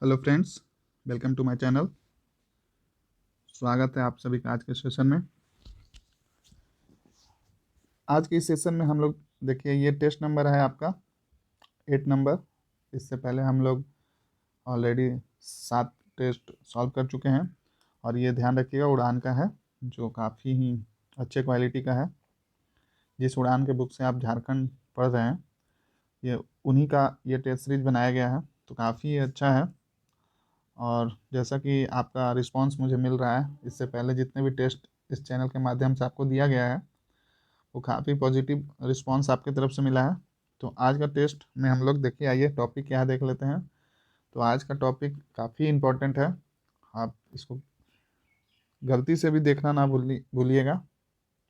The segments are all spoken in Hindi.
Hello friends, welcome to my channel. स्वागत है आप सभी का आज के सेशन में। आज के इस सेशन में हम लोग देखिए, ये टेस्ट नंबर है आपका 8 नंबर। इससे पहले हम लोग ऑलरेडी 7 टेस्ट सॉल्व कर चुके हैं और ये ध्यान रखिएगा उड़ान का है, जो काफ़ी ही अच्छे क्वालिटी का है। जिस उड़ान के बुक से आप झारखंड पढ़ रहे हैं, ये उन्हीं का ये टेस्ट सीरीज बनाया गया है, तो काफ़ी अच्छा है। और जैसा कि आपका रिस्पांस मुझे मिल रहा है, इससे पहले जितने भी टेस्ट इस चैनल के माध्यम से आपको दिया गया है, वो काफ़ी पॉजिटिव रिस्पांस आपकी तरफ से मिला है। तो आज का टेस्ट में हम लोग देखिए, आइए टॉपिक क्या है देख लेते हैं। तो आज का टॉपिक काफ़ी इम्पोर्टेंट है, आप इसको गलती से भी देखना ना भूलिएगा।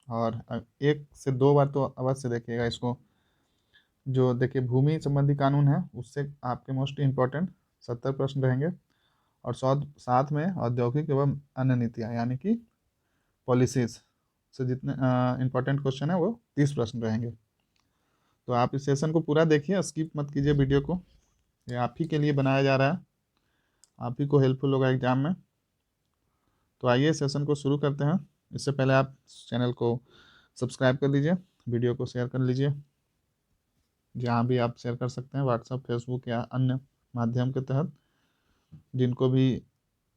और 1 से 2 बार तो अवश्य देखिएगा इसको। जो देखिए, भूमि संबंधी कानून है, उससे आपके मोस्ट इम्पोर्टेंट 70 प्रश्न रहेंगे और साथ में औद्योगिक एवं अन्य नीतियाँ यानी कि पॉलिसीज से जितने इम्पोर्टेंट क्वेश्चन है वो 30 प्रश्न रहेंगे। तो आप इस सेशन को पूरा देखिए, स्किप मत कीजिए वीडियो को। ये आप ही के लिए बनाया जा रहा है, आप ही को हेल्पफुल होगा एग्जाम में। तो आइए सेशन को शुरू करते हैं। इससे पहले आप चैनल को सब्सक्राइब कर लीजिए, वीडियो को शेयर कर लीजिए जहाँ भी आप शेयर कर सकते हैं, व्हाट्सएप, फेसबुक या अन्य माध्यम के तहत। जिनको भी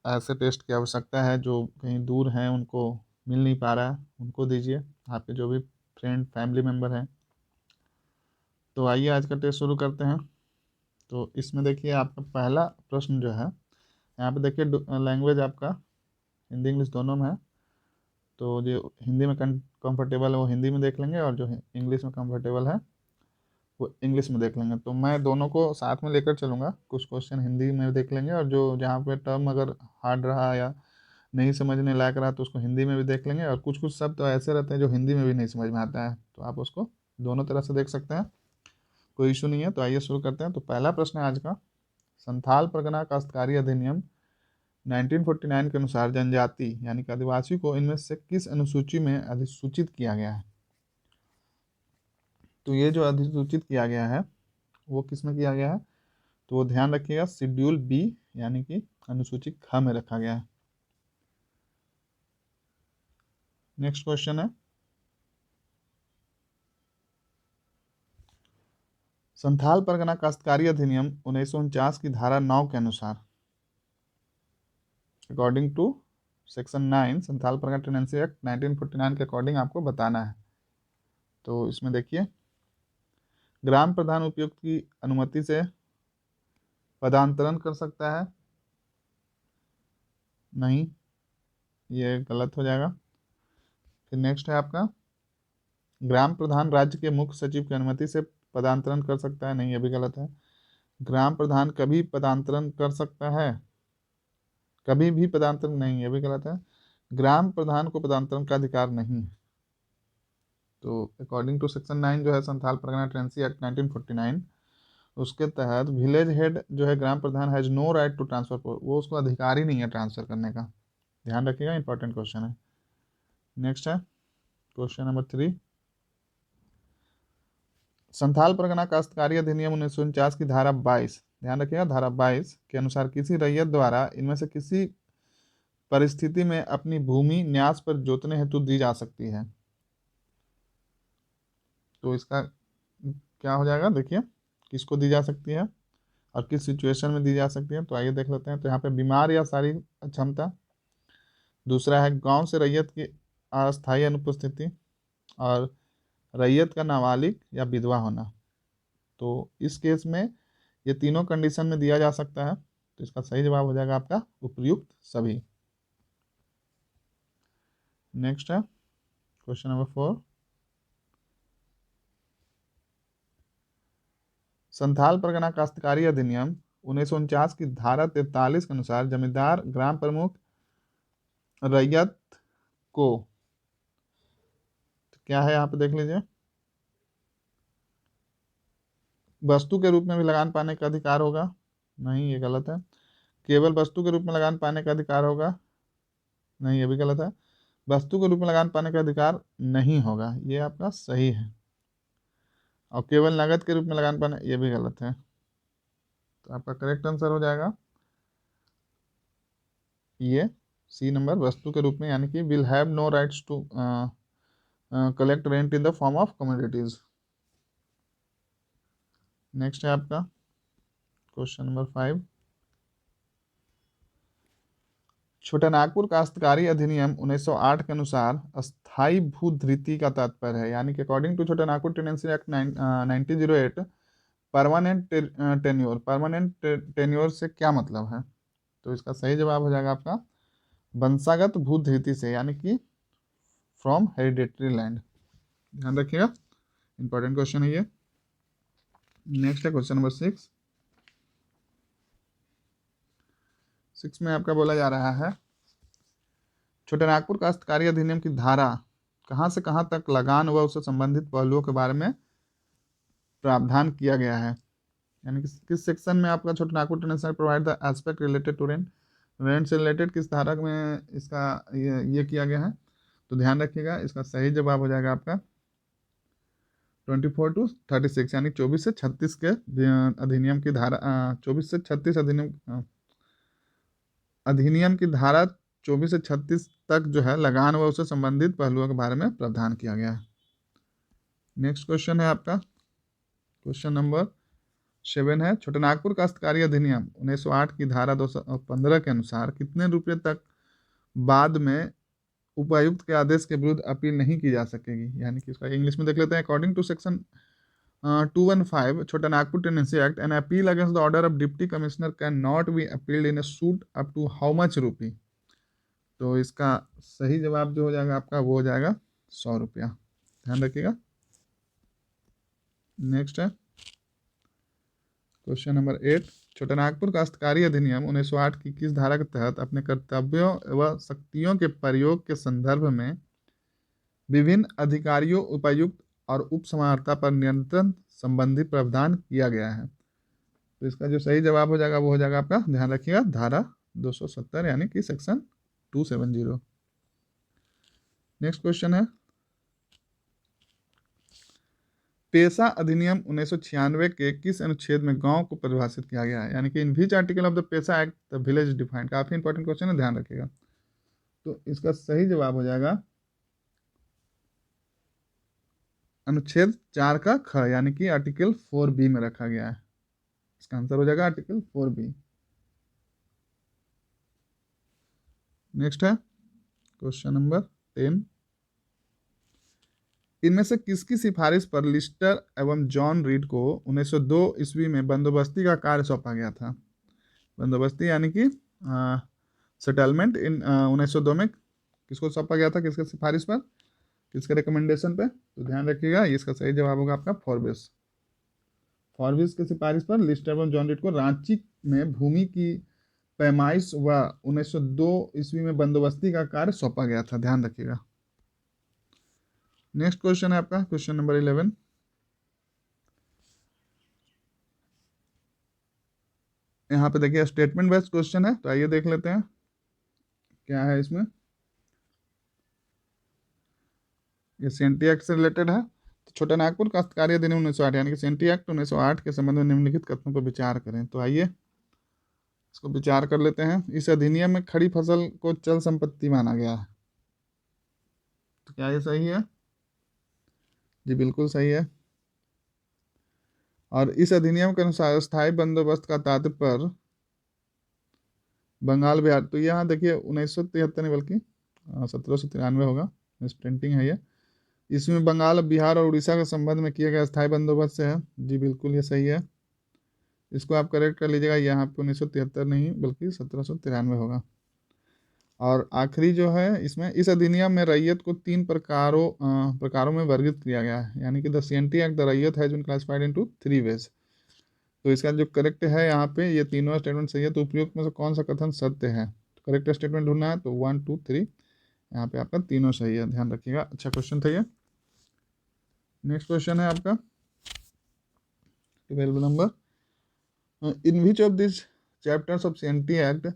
ऐसे टेस्ट की आवश्यकता है, जो कहीं दूर हैं, उनको मिल नहीं पा रहा है, उनको दीजिए, आपके जो भी फ्रेंड फैमिली मेम्बर हैं। तो आइए आज का टेस्ट शुरू करते हैं। तो इसमें देखिए, आपका पहला प्रश्न जो है, यहाँ पे देखिए लैंग्वेज आपका हिंदी इंग्लिश दोनों में है। तो जो हिंदी में कंफर्टेबल है वो हिंदी में देख लेंगे, और जो इंग्लिश में कंफर्टेबल है वो इंग्लिश में देख लेंगे। तो मैं दोनों को साथ में लेकर चलूँगा, कुछ क्वेश्चन हिंदी में देख लेंगे, और जो जहाँ पे टर्म अगर हार्ड रहा या नहीं समझने लायक रहा तो उसको हिंदी में भी देख लेंगे। और कुछ कुछ शब्द तो ऐसे रहते हैं जो हिंदी में भी नहीं समझ में आता है, तो आप उसको दोनों तरह से देख सकते हैं, कोई इशू नहीं है। तो आइए शुरू करते हैं। तो पहला प्रश्न है आज का, संथाल परगना काश्तकारी अधिनियम 1949 के अनुसार जनजाति यानी कि आदिवासी को इनमें से किस अनुसूची में अधिसूचित किया गया है? तो ये जो अधिसूचित किया गया है वो किस में किया गया है? तो वो ध्यान रखिएगा, शेड्यूल बी यानी कि अनुसूची ख में रखा गया है। नेक्स्ट क्वेश्चन है, संथाल परगना काश्तकारी अधिनियम 1949 की धारा 9 के अनुसार, according to section 9 Santhal Pargana tenancy act 1949 के अकॉर्डिंग आपको बताना है। तो इसमें देखिए, ग्राम प्रधान उपयुक्त की अनुमति से पदांतरण कर सकता है? नहीं, ये गलत हो जाएगा। फिर नेक्स्ट है आपका, ग्राम प्रधान राज्य के मुख्य सचिव की अनुमति से पदांतरण कर सकता है? नहीं, ये भी गलत है। ग्राम प्रधान कभी पदांतरण कर सकता है? कभी भी पदांतरण नहीं, ये भी गलत है। ग्राम प्रधान को पदांतरण का अधिकार नहीं है। तो अकॉर्डिंग टू सेक्शन 9 जो है संथाल परगना टेनेंसी एक्ट 1949, उसके तहत विलेज हेड जो है gram pradhan has no right to transfer, वो उसको अधिकार ही नहीं है ट्रांसफर करने का। ध्यान रखिएगा, इंपॉर्टेंट क्वेश्चन है। नेक्स्ट है क्वेश्चन नंबर 3, संथाल परगना काश्तकारी अधिनियम 1949 की धारा 22, ध्यान रखिएगा धारा 22 के अनुसार किसी रैयत द्वारा इनमें से किसी परिस्थिति में अपनी भूमि न्यास पर जोतने हेतु दी जा सकती है? तो इसका क्या हो जाएगा, देखिए किसको दी जा सकती है और किस सिचुएशन में दी जा सकती है। तो आइए देख लेते हैं। तो यहाँ पे बीमार या शारीरिक अक्षमता, दूसरा है गांव से रैयत की अस्थायी अनुपस्थिति, और रैयत का नाबालिग या विधवा होना। तो इस केस में ये तीनों कंडीशन में दिया जा सकता है, तो इसका सही जवाब हो जाएगा आपका उपयुक्त सभी। नेक्स्ट है क्वेश्चन नंबर 4, संथाल परगना काश्तकारी अधिनियम 1949 की धारा 43 के अनुसार जमींदार ग्राम प्रमुख रैयत को, तो क्या है यहाँ पे देख लीजिए, वस्तु के रूप में भी लगान पाने का अधिकार होगा? नहीं, ये गलत है। केवल वस्तु के रूप में लगान पाने का अधिकार होगा? नहीं, ये भी गलत है। वस्तु के रूप में लगान पाने का अधिकार नहीं होगा, ये आपका सही है। और केवल नगद के रूप में लगान पाने, ये भी गलत है। तो आपका करेक्ट आंसर हो जाएगा ये सी नंबर वस्तु के रूप में, यानी कि will have no rights to collect rent in the form of commodities. Next है आपका क्वेश्चन नंबर 5। छोटानागपुर काश्तकारी अधिनियम 1908 के अनुसार अस्थाई भूधृति का तात्पर्य है, यानी कि according to Chotanagpur tenancy act 1908 permanent tenure से क्या मतलब है? तो इसका सही जवाब हो जाएगा आपका वंशागत भूधृति से, यानी कि फ्रॉम हेरिडेटरी लैंड। ध्यान रखिएगा, इंपॉर्टेंट क्वेश्चन है ये। नेक्स्ट है क्वेश्चन नंबर 6। में आपका बोला जा रहा है छोटानागपुर काश्तकारी अधिनियम की धारा कहां से कहां तक लगान व उससे संबंधित पहलुओं के बारे में प्रावधान किया गया है, यानी कि किस सेक्शन में आपका Chotanagpur tenancy provide the aspect related to rent, rent से रिलेटेड किस धारा में इसका ये किया गया है? तो ध्यान रखिएगा, इसका सही जवाब हो जाएगा आपका 24 to 36, यानी 24 से 36 के अधिनियम की धारा 24 से 36 अधिनियम की धारा 24 से 36 तक जो है लगान व उससे संबंधित पहलुओं के बारे में प्रावधान किया गया है। नेक्स्ट क्वेश्चन है आपका क्वेश्चन नंबर 7 है छोटानागपुर काश्तकारी अधिनियम 1908 की धारा 215 के अनुसार कितने रुपये तक बाद में उपायुक्त के आदेश के विरुद्ध अपील नहीं की जा सकेगी, यानी कि इसका इंग्लिश में देख लेते हैं। According to section 215 Chotanagpur tenancy act, an appeal against the order of deputy commissioner can not be appealed in a suit up to how much rupee? तो इसका सही जवाब जो हो जाएगा आपका वो हो जाएगा 100 रुपया। ध्यान रखिएगा। नेक्स्ट है क्वेश्चन नंबर 8। छोटानागपुर काश्तकारी अधिनियम 1908 की किस धारा के तहत अपने कर्तव्यों व शक्तियों के प्रयोग के संदर्भ में विभिन्न अधिकारियों, उपायुक्त और उप समाहर्ता पर नियंत्रण संबंधी प्रावधान किया गया है? तो इसका जो सही जवाब हो जाएगा वो हो जाएगा आपका, ध्यान रखिएगा, धारा 270, यानी कि सेक्शन 270। नेक्स्ट क्वेश्चन है पेशा अधिनियम 1996 के किस अनुच्छेद में गांव को परिभाषित किया गया है, यानी कि इन विच आर्टिकल ऑफ द पेशा एक्ट द विलेज डिफाइंड? काफी इंपॉर्टेंट क्वेश्चन है, ध्यान रखिएगा। तो इसका सही जवाब हो जाएगा अनुच्छेद 4 का ख, यानी कि आर्टिकल 4B में रखा गया है। इसका आंसर हो जाएगा आर्टिकल 4B। नेक्स्ट है क्वेश्चन नंबर 10। इनमें से किसकी सिफारिश पर लिस्टर एवं जॉन रीड को 1902 ईस्वी में बंदोबस्ती का कार्य सौंपा गया था? बंदोबस्ती यानी कि सेटलमेंट इन 1902 में किसको सौंपा गया था, किसके सिफारिश पर, किसके रिकमेंडेशन पे? तो ध्यान रखिएगा, इसका सही जवाब होगा आपका फॉरबिस। फॉरबिस की सिफारिश पर लिस्टर एवं जॉन रीड को रांची में भूमि की पैमाइश व 1902 ईस्वी में बंदोबस्ती का कार्य सौंपा गया था। ध्यान रखिएगा। नेक्स्ट क्वेश्चन है आपका क्वेश्चन नंबर 11। यहाँ पे देखिए स्टेटमेंट बेस्ड क्वेश्चन है, तो आइए देख लेते हैं क्या है इसमें। ये सेंटी एक्ट से रिलेटेड है। तो छोटानागपुर काश्तकारी अधिनियम 1908 यानी कि सेंटी एक्ट 1908 के संबंध में निम्नलिखित कथनों पर विचार करें। तो आइए इसको विचार कर लेते हैं। इस अधिनियम में खड़ी फसल को चल संपत्ति माना गया है, तो क्या ये सही है? जी बिल्कुल सही है। और इस अधिनियम के अनुसार स्थायी बंदोबस्त का तात्पर्य बंगाल बिहार, तो यहाँ देखिए 1973 नहीं बल्कि 1793 होगा, मिस प्रिंटिंग है ये। इसमें बंगाल, बिहार और उड़ीसा के संबंध में किया गया स्थायी बंदोबस्त से है। जी बिल्कुल ये सही है, इसको आप करेक्ट कर लीजिएगा। यहाँ पे 1973 नहीं बल्कि 1793 होगा। और आखिरी जो है इसमें, इस अधिनियम में रैयत को 3 प्रकारों में वर्गीकृत किया गया है, यानी कि the CNT act the raiyat has been classified into 3 ways. तो इसका जो करेक्ट है यहाँ पे, ये तीनों स्टेटमेंट सही है। तो उपयुक्त में से कौन सा कथन सत्य है? तो करेक्ट स्टेटमेंट ढूंढना है, तो 1 2 3 यहाँ पे आपका तीनों सही है। ध्यान रखिएगा, अच्छा क्वेश्चन था ये। नेक्स्ट क्वेश्चन है आपका 12 नंबर। In which of this chapters of CNT act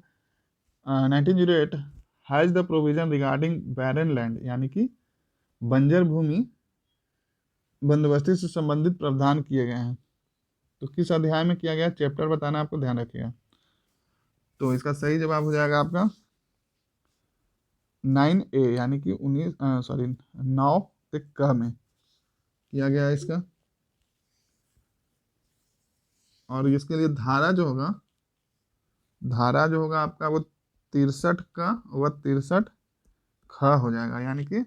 1908 has the provision regarding barren land, यानी कि बंजर भूमि बंदोबस्ती से संबंधित प्रावधान किए गए हैं? तो किस अध्याय में किया गया, चैप्टर बताना आपको, ध्यान रखिएगा। तो इसका सही जवाब हो जाएगा आपका 9A यानी कि 9 में किया गया है इसका। और इसके लिए धारा जो होगा आपका वो 63 का वह 63 ख हो जाएगा, यानी कि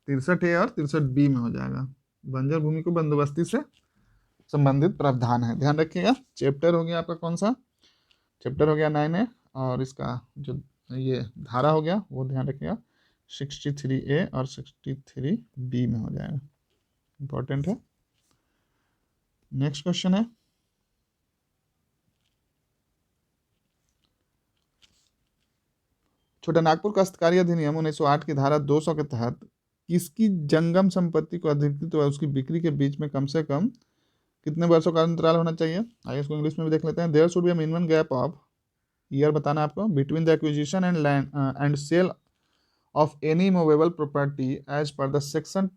63A और 63B में हो जाएगा। बंजर भूमि को बंदोबस्ती से संबंधित प्रावधान है, ध्यान रखिएगा। चैप्टर हो गया आपका कौन सा, चैप्टर हो गया 9A, और इसका जो ये धारा हो गया वो ध्यान रखिएगा 63A और 63B में हो जाएगा, इंपॉर्टेंट है। नेक्स्ट क्वेश्चन है, छोटा नागपुर काश्तकारी अधिनियम 1908 की धारा 200 के तहत किसकी जंगम संपत्ति को अधिकृत व उसकी बिक्री के बीच में कम से कम कितने वर्षों का अंतराल होना चाहिए। आइए इसको इंग्लिश में भी देख लेते हैं। There should be a minimum gap of year बताना है आपको between the acquisition and land and sale of any movable property as per the section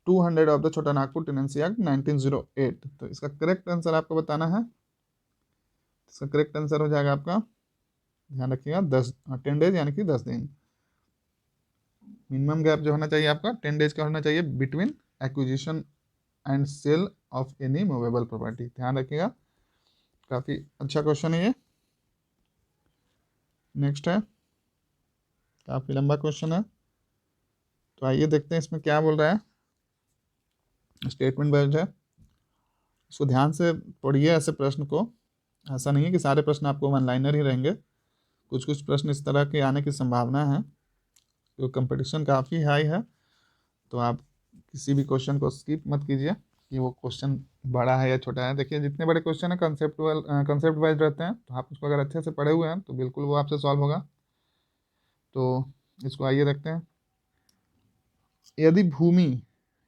200 of the Chota Nagpur tenancy act 1908। तो इसका करेक्ट आंसर आपको बताना है। इसका करेक्ट आंसर हो जाएगा आपका, ध्यान रखिएगा 10 डेज यानी कि 10 दिन। मिनिमम गैप जो होना चाहिए आपका 10 डेज का होना चाहिए between acquisition and sale of any movable property, ध्यान रखिएगा। काफी अच्छा क्वेश्चन है ये। नेक्स्ट है, काफी लंबा क्वेश्चन है, तो आइए देखते हैं इसमें क्या बोल रहा है। स्टेटमेंट बेस्ड है, इसको ध्यान से पढ़िए ऐसे प्रश्न को। ऐसा नहीं है कि सारे प्रश्न आपको वन लाइनर ही रहेंगे, कुछ कुछ प्रश्न इस तरह के आने की संभावना है, तो कंपटीशन काफ़ी हाई है। तो आप किसी भी क्वेश्चन को स्किप मत कीजिए कि वो क्वेश्चन बड़ा है या छोटा है। देखिए जितने बड़े क्वेश्चन है कंसेप्ट वाइज रहते हैं, तो आप उसको अगर अच्छे से पढ़े हुए हैं तो बिल्कुल वो आपसे सॉल्व होगा। तो इसको आइए देखते हैं।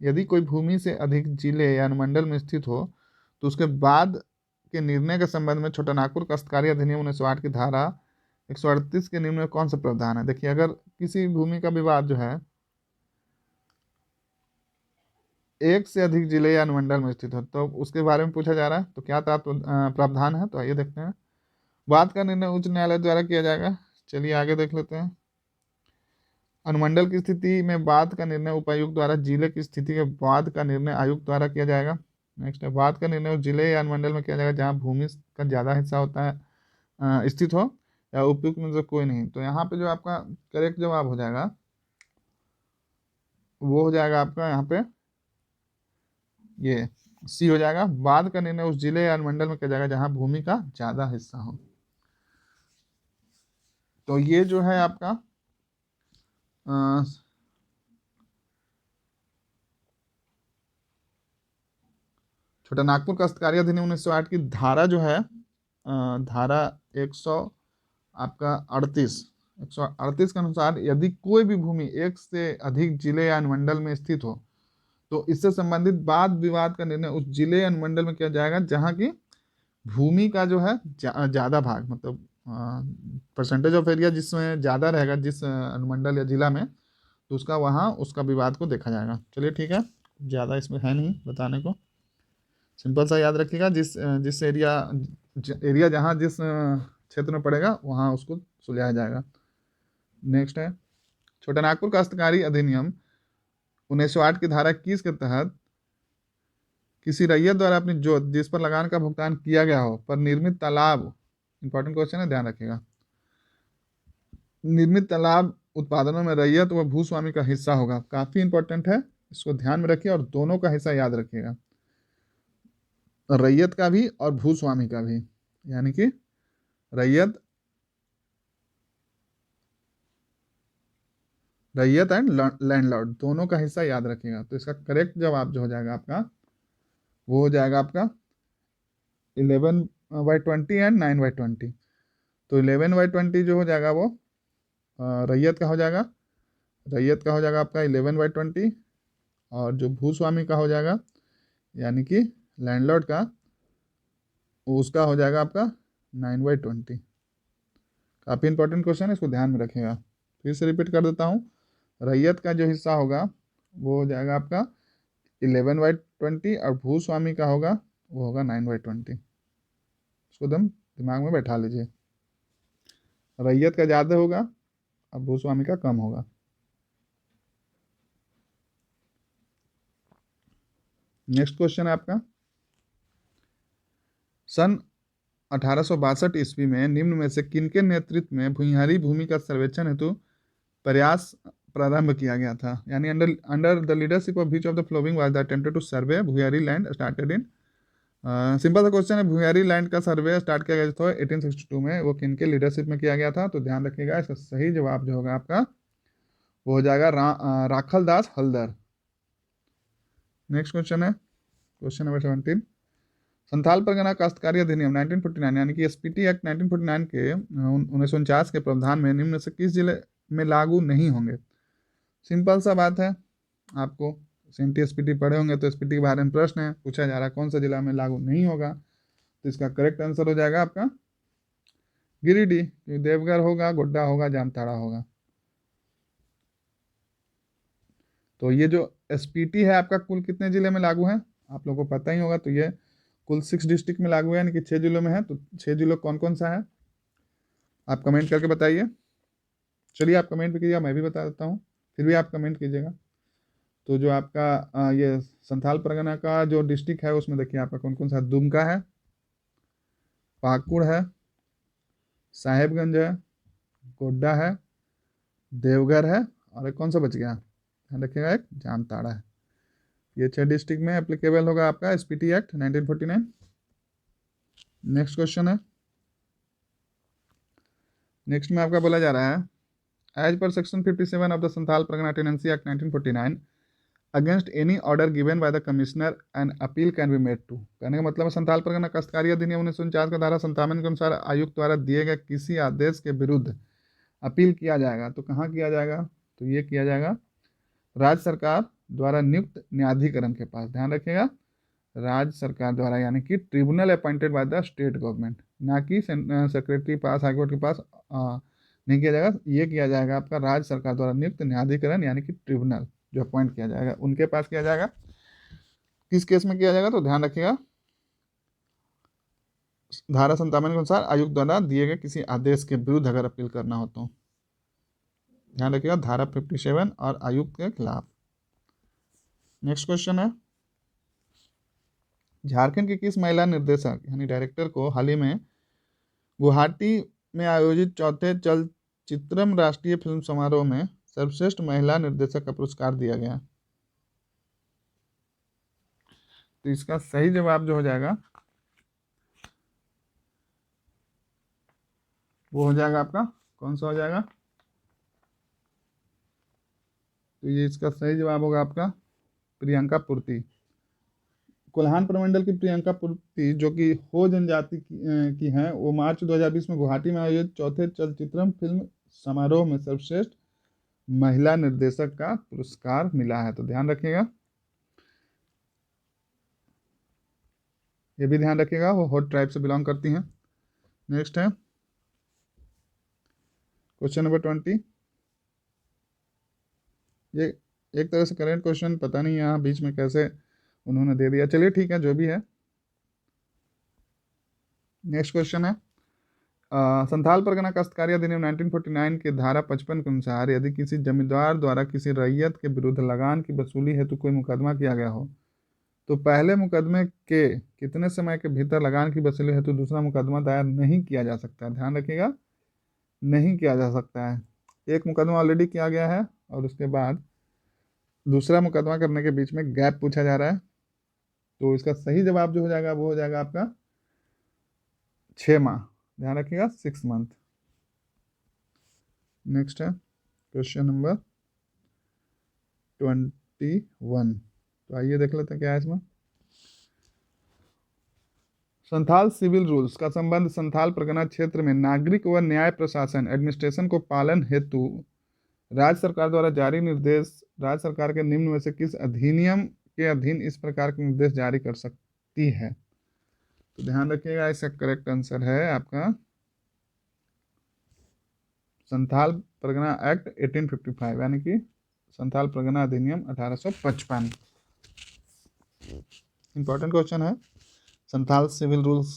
यदि कोई भूमि से अधिक जिले या अनुमंडल में स्थित हो तो उसके बाद के निर्णय के संबंध में छोटा नागपुर काश्तकारी अधिनियम 1908 की धारा 138 के निम्न में कौन सा प्रावधान है। देखिए अगर किसी भूमि का विवाद जो है एक से अधिक जिले या अनुमंडल में स्थित हो तो उसके बारे में पूछा जा रहा है, तो क्या प्रावधान है। तो आइए देखते हैं। वाद का निर्णय उच्च न्यायालय द्वारा किया जाएगा। चलिए आगे देख लेते हैं। अनुमंडल की स्थिति में वाद का निर्णय उपायुक्त द्वारा, जिले की स्थिति के वाद का निर्णय आयुक्त द्वारा किया जाएगा। नेक्स्ट है, वाद का निर्णय उस जिले या अनुमंडल में किया जाएगा जहाँ भूमि का ज़्यादा हिस्सा होता है स्थित हो, या उपयुक्त में से कोई नहीं। तो यहाँ पे जो आपका करेक्ट जवाब हो जाएगा वो हो जाएगा आपका यहाँ पे ये सी हो जाएगा। वाद का निर्णय उस जिले या अनुमंडल में किया जाएगा जहाँ भूमि का ज़्यादा हिस्सा हो। तो ये जो है आपका छोटा नागपुर काश्तकारी अधिनियम 1908 की धारा जो है धारा 100 आपका 138 के अनुसार यदि कोई भी भूमि एक से अधिक जिले या अनुमंडल में स्थित हो तो इससे संबंधित वाद विवाद का निर्णय उस जिले या अनुमंडल में किया जाएगा जहाँ की भूमि का जो है ज़्यादा भाग, मतलब परसेंटेज ऑफ एरिया जिसमें ज़्यादा रहेगा जिस अनुमंडल या जिला में, तो उसका वहाँ उसका विवाद को देखा जाएगा। चलिए ठीक है, ज़्यादा इसमें है नहीं बताने को, सिंपल सा याद रखिएगा। जिस एरिया जहाँ जिस क्षेत्र में पड़ेगा वहाँ उसको सुलझाया जाएगा। नेक्स्ट है, छोटा नागपुर काश्तकारी अधिनियम 1908 की धारा 21 के तहत किसी रैयत द्वारा अपनी जोत जिस पर लगान का भुगतान किया गया हो पर निर्मित तालाब, इंपॉर्टेंट क्वेश्चन है ध्यान रखिएगा, निर्मित तालाब उत्पादनों में रैयत व भूस्वामी का हिस्सा होगा। काफी इंपॉर्टेंट है, इसको ध्यान में रखिए और दोनों का हिस्सा याद रखिएगा, रैयत का भी और भूस्वामी का भी, यानी कि रैयत एंड लैंडलॉर्ड दोनों का हिस्सा याद रखिएगा। तो इसका करेक्ट जवाब जो हो जाएगा आपका वो हो जाएगा आपका 11/20 एंड 9/20। तो 11/20 जो हो जाएगा वो रैयत का हो जाएगा, आपका 11/20, और जो भूस्वामी का हो जाएगा यानी कि लैंडलॉर्ड का, उसका हो जाएगा आपका 9/20। काफ़ी इंपॉर्टेंट क्वेश्चन है, इसको ध्यान में रखिएगा। फिर से रिपीट कर देता हूँ, रैयत का जो हिस्सा होगा वो हो जाएगा आपका 11/20 और भूस्वामी का होगा वो होगा 9/20। इसको एकदम दिमाग में बैठा लीजिए, रैयत का ज़्यादा होगा और भूस्वामी का कम होगा। नेक्स्ट क्वेश्चन है आपका, सन 1862 ईस्वी में निम्न में से किनके नेतृत्व में भुइयारी भूमि का सर्वेक्षण हेतु प्रयास प्रारंभ किया गया था, यानी under under the leadership of which of the following was the attempted to survey Bhuiyari land started in. Simple सा क्वेश्चन है, भुइयारी लैंड का सर्वे स्टार्ट किया गया था 1862 में, वो किनके लीडरशिप में किया गया था? तो ध्यान रखिएगा, इसका सही जवाब जो होगा आपका वो हो जाएगा राखल दास हल्दर। नेक्स्ट क्वेश्चन है क्वेश्चन नंबर 17, संथाल परगना काश्तकारी अधिनियम 1949 यानी कि एसपीटी एक्ट 1949 के 1949 के प्रावधान में निम्न से किस जिले में लागू नहीं होंगे? सिंपल सा बात है, आपको सेंटी एसपीटी पढ़े होंगे तो एसपीटी के बारे में प्रश्न है, पूछा जा रहा है कौन सा जिला में लागू नहीं होगा, तो इसका करेक्ट आंसर हो जाएगा आपका गिरिडीह, क्योंकि देवघर होगा, गोड्डा होगा, जामताड़ा होगा। तो ये जो एसपीटी है आपका कुल कितने जिले में लागू है आप लोगों को पता ही होगा, तो ये कुल 6 डिस्ट्रिक्ट में लागू है, यानी कि 6 जिलों में है। तो 6 जिलों कौन कौन सा है आप कमेंट करके बताइए। चलिए आप कमेंट भी कीजिएगा, मैं भी बता देता हूँ, फिर भी आप कमेंट कीजिएगा। तो जो आपका ये संथाल परगना का जो डिस्ट्रिक्ट है उसमें देखिए आपका कौन कौन सा, दुमका है, पाकुड़ है, साहेबगंज है, गोड्डा है, देवघर है, और एक कौन सा बच गया ध्यान रखिएगा, एक जामताड़ा है। ये 6 डिस्ट्रिक्ट में एप्लीकेबल होगा आपका एसपीटी एक्ट 1949। नेक्स्ट क्वेश्चन है, नेक्स्ट में आपका बोला जा रहा है, as per section 57 of the Santhal Pargana tenancy act 1949 against any order given by the commissioner and appeal can be made to. कहने का मतलब है संथाल परगना काश्तकारी अधिनियम 1949 का धारा 57 के अनुसार आयुक्त द्वारा दिए गए किसी आदेश के विरुद्ध अपील किया जाएगा, तो कहाँ किया जाएगा? तो ये किया जाएगा राज्य सरकार द्वारा नियुक्त न्यायाधिकरण के पास। ध्यान रखिएगा, राज्य सरकार द्वारा, यानी कि tribunal appointed by the state government, ना कि सेक्रेटरी पास, हाईकोर्ट के पास नहीं किया जाएगा। ये किया जाएगा आपका राज्य सरकार द्वारा नियुक्त न्यायाधिकरण, यानी कि ट्रिब्यूनल जो अपॉइंट किया जाएगा उनके पास किया जाएगा। किस केस में किया जाएगा? तो ध्यान रखिएगा, धारा 57 के अनुसार आयुक्त द्वारा दिए गए किसी आदेश के विरुद्ध अगर अपील करना हो तो ध्यान रखिएगा, धारा 57 और आयुक्त के खिलाफ। नेक्स्ट क्वेश्चन है, झारखंड की किस महिला निर्देशक यानी डायरेक्टर को हाल ही में गुवाहाटी में आयोजित चौथे चलचित्रम राष्ट्रीय फिल्म समारोह में सर्वश्रेष्ठ महिला निर्देशक का पुरस्कार दिया गया? तो इसका सही जवाब जो हो जाएगा वो हो जाएगा आपका कौन सा हो जाएगा? तो ये इसका सही जवाब होगा आपका प्रियंका पूर्ति। कोल्हान प्रमंडल की प्रियंका पूर्ति जो कि हो जनजाति की हैं, वो मार्च 2020 में गुवाहाटी में आयोजित चौथे चलचित्रम फिल्म समारोह में सर्वश्रेष्ठ महिला निर्देशक का पुरस्कार मिला है। तो ध्यान रखिएगा, ये भी ध्यान रखिएगा, वो होट ट्राइब से बिलोंग करती हैं। नेक्स्ट है क्वेश्चन नंबर 20, ये एक तरह से करेंट क्वेश्चन, पता नहीं यहाँ बीच में कैसे उन्होंने दे दिया, चलिए ठीक है जो भी है। नेक्स्ट क्वेश्चन है, संथाल परगना काश्तकारी अधिनियम 1949 के धारा 55 के अनुसार यदि किसी जमींदार द्वारा किसी रैयत के विरुद्ध लगान की वसूली हेतु कोई मुकदमा किया गया हो तो पहले मुकदमे के कितने समय के भीतर लगान की वसूली हेतु दूसरा मुकदमा दायर नहीं किया जा सकता? ध्यान रखिएगा, नहीं किया जा सकता है। एक मुकदमा ऑलरेडी किया गया है और उसके बाद दूसरा मुकदमा करने के बीच में गैप पूछा जा रहा है, तो इसका सही जवाब जो हो जाएगा वो हो जाएगा आपका 6 माह। ध्यान रखिएगा 6 मंथ। नेक्स्ट है क्वेश्चन नंबर 21, तो आइए देख लेते हैं क्या है इसमें। संथाल सिविल रूल्स का संबंध संथाल परगना क्षेत्र में नागरिक व न्याय प्रशासन एडमिनिस्ट्रेशन को पालन हेतु राज्य सरकार द्वारा जारी निर्देश राज्य सरकार के निम्न में से किस अधिनियम के अधीन इस प्रकार के निर्देश जारी कर सकती है? तो ध्यान रखिएगा, इसका करेक्ट आंसर है आपका संथाल परगना एक्ट 1855 यानी कि संथाल परगना अधिनियम 1855। इंपॉर्टेंट क्वेश्चन है, संथाल सिविल रूल्स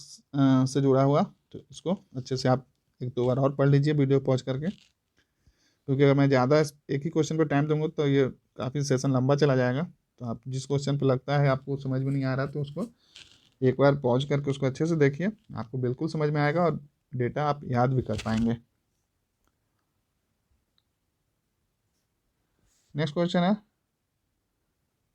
से जुड़ा हुआ, तो इसको अच्छे से आप 1-2 बार और पढ़ लीजिए वीडियो पॉज करके। क्योंकि अगर मैं ज़्यादा एक ही क्वेश्चन पर टाइम दूंगा तो ये काफ़ी सेशन लंबा चला जाएगा। तो आप जिस क्वेश्चन पर लगता है आपको समझ में नहीं आ रहा तो उसको एक बार पॉज करके उसको अच्छे से देखिए, आपको बिल्कुल समझ में आएगा और डेटा आप याद भी कर पाएंगे। नेक्स्ट क्वेश्चन है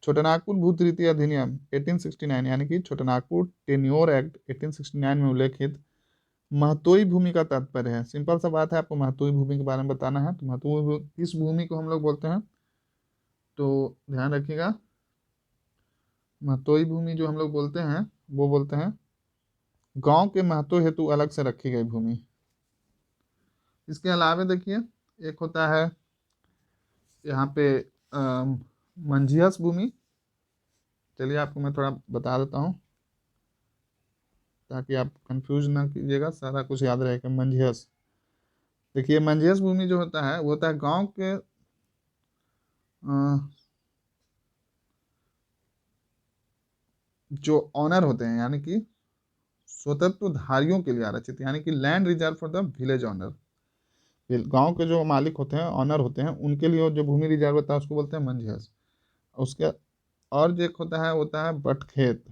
छोटानागपुर भूत रीति अधिनियम 1869 यानी कि छोटानागपुर टेन्योर एक्ट 1869 में उल्लेखित महतोई भूमि का तात्पर्य है। सिंपल सा बात है, आपको महतोई भूमि के बारे में बताना है। तो महतोई किस भूमि को हम लोग बोलते हैं, तो ध्यान रखिएगा, महतोई भूमि जो हम लोग बोलते हैं वो बोलते हैं गांव के महत्व हेतु अलग से रखी गई भूमि। इसके अलावा देखिए एक होता है यहाँ पे मंझियस भूमि। चलिए आपको मैं थोड़ा बता देता हूँ ताकि आप कंफ्यूज ना कीजिएगा, सारा कुछ याद रहेगा। मंझियस, देखिए मंझियस भूमि जो होता है वो होता है गांव के जो ऑनर होते हैं यानी कि स्वतंत्रधारियों के लिए आरक्षित, यानी कि land reserve for the village owner. गांव के जो मालिक होते हैं, ऑनर होते हैं, उनके लिए जो भूमि रिजर्व होता है उसको बोलते हैं मंझियस। उसके और जो एक होता है बटखेत।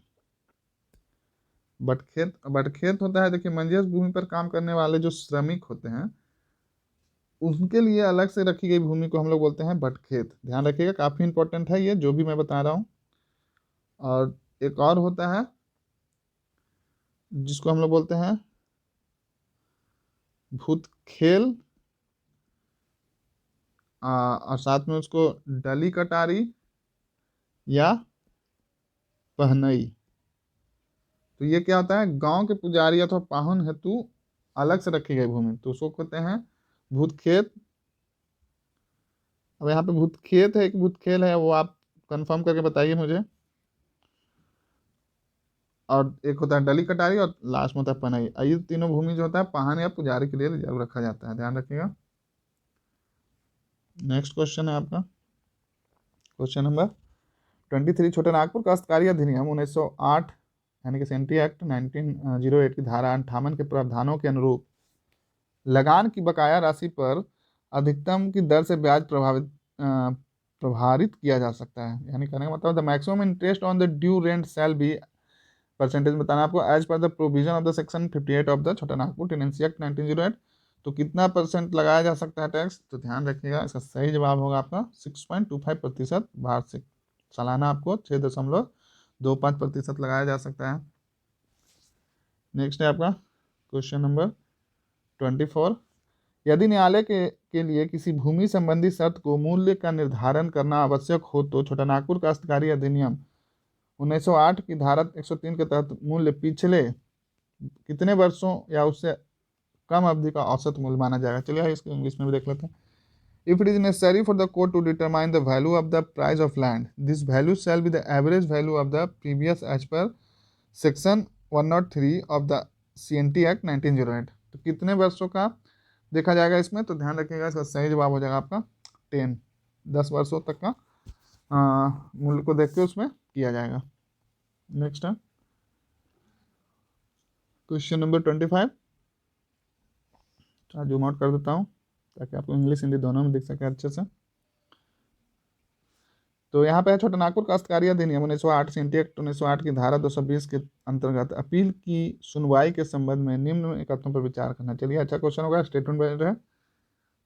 बटखेत होता है, देखिए मंझियस भूमि पर काम करने वाले जो श्रमिक होते हैं उनके लिए अलग से रखी गई भूमि को हम लोग बोलते हैं बटखेत। ध्यान रखिएगा, काफी इंपॉर्टेंट है ये जो भी मैं बता रहा हूँ। और एक और होता है जिसको हम लोग बोलते हैं भूतखेल, और साथ में उसको डली कटारी या पहनई। तो ये क्या होता है, गांव के पुजारी अथवा पाहुन हेतु अलग से रखी गई भूमि, तो उसको कहते हैं भूतखेत। अब यहाँ पे भूतखेत है, एक भूतखेल है, वो आप कंफर्म करके बताइए मुझे। और एक होता है डली कटारी और लास्ट में होता है पनई। ये तीनों भूमि जो होता है पाहन या पुजारी के लिए रिजर्व रखा जाता है, ध्यान रखिएगा। नेक्स्ट क्वेश्चन है आपका क्वेश्चन नंबर 23। छोटानागपुर काश्तकारी अधिनियम 1908 यानी कि सेंट्री एक्ट 1908 की धारा 58 के प्रावधानों के अनुरूप लगान की बकाया राशि पर अधिकतम की दर से ब्याज प्रभारित किया जा सकता है। यानी कहने का मतलब the maximum interest on the due rent shall be, percentage बताना आपको, as per the provision of the section 58 of the Chotanagpur tenancy act 1908। तो कितना परसेंट लगाया जा सकता है टैक्स, तो ध्यान रखिएगा इसका सही जवाब होगा आपका 6.25% वार्षिक। सालाना आपको 6.25% लगाया जा सकता है। नेक्स्ट है आपका क्वेश्चन नंबर 24। यदि न्यायालय के लिए किसी भूमि संबंधी शर्त को मूल्य का निर्धारण करना आवश्यक हो तो छोटानागपुर काश्तकारी अधिनियम 1908 की धारा 103 के तहत मूल्य पिछले कितने वर्षों या उससे कम अवधि का औसत मूल्य माना जाएगा। चलिए इसको इंग्लिश में भी देख लेते हैं। If it is necessary for the court to determine the value of the price of land, this value shall be the average value of the previous as per section 103 of the CNT act 1908। तो कितने वर्षों का देखा जाएगा इसमें, तो ध्यान रखिएगा इसका सही जवाब हो जाएगा आपका 10 वर्षों तक का मूल्य को देख के उसमें किया जाएगा। नेक्स्ट है क्वेश्चन नंबर 25। जूम आउट कर देता हूँ ताकि आपको इंग्लिश हिंदी दोनों में दिख सके अच्छे से। तो यहाँ पे है छोटानागपुर काश्तकारी अधिनियम 1908 CNT एक्ट 1908 की धारा 220 के अंतर्गत अपील की सुनवाई के संबंध में निम्न कथनों पर विचार करना। चलिए अच्छा क्वेश्चन होगा, स्टेटमेंट बेस्ड है।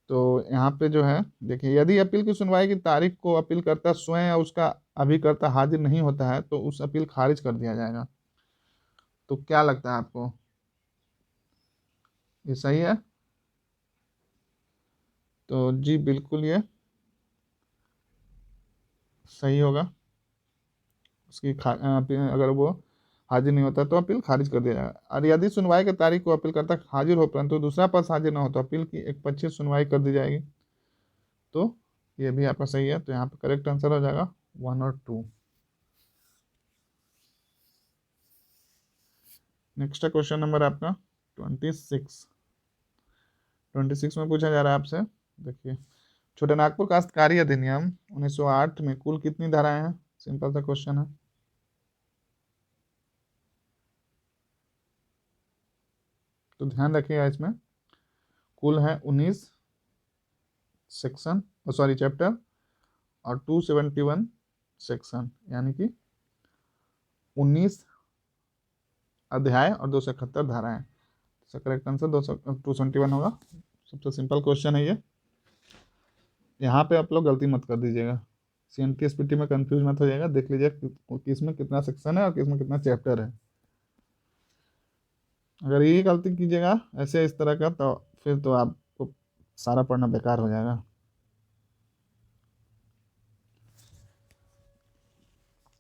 तो यहाँ पे जो है देखिए, यदि अपील की सुनवाई की तारीख को अपीलकर्ता स्वयं या उसका अभिकर्ता हाजिर नहीं होता है तो उस अपील खारिज कर दिया जाएगा। तो क्या लगता है आपको, ये सही है? तो जी बिल्कुल ये सही होगा। उसकी अगर वो हाजिर नहीं होता तो अपील खारिज कर दिया जाएगा। और यदि सुनवाई की तारीख को अपीलकर्ता हाजिर हो परंतु दूसरा पक्ष हाजिर ना हो तो अपील की एक पक्षीय सुनवाई कर दी जाएगी। तो ये भी आपका सही है, तो यहाँ पे करेक्ट आंसर हो जाएगा 1 और 2। नेक्स्ट क्वेश्चन नंबर आपका 26। 26 में पूछा जा रहा है आपसे, देखिए छोटानागपुर काश्तकारी अधिनियम 1908 में कुल कितनी धाराएं हैं। सिंपल सा क्वेश्चन है। तो ध्यान रखिएगा इसमें कुल है 19 सेक्शन, सॉरी चैप्टर, और 271 सेक्शन, यानी कि 19 अध्याय और 271 धाराएं। इसका करेक्ट आंसर 271 होगा। सबसे सिंपल क्वेश्चन है ये, यहाँ पे आप लोग गलती मत कर दीजिएगा, CNTSPT में कंफ्यूज मत हो जाएगा। देख लीजिए किस में कितना सेक्शन है और किस में कितना चैप्टर है। अगर ये गलती कीजिएगा ऐसे इस तरह का, तो फिर तो आपको सारा पढ़ना बेकार हो जाएगा।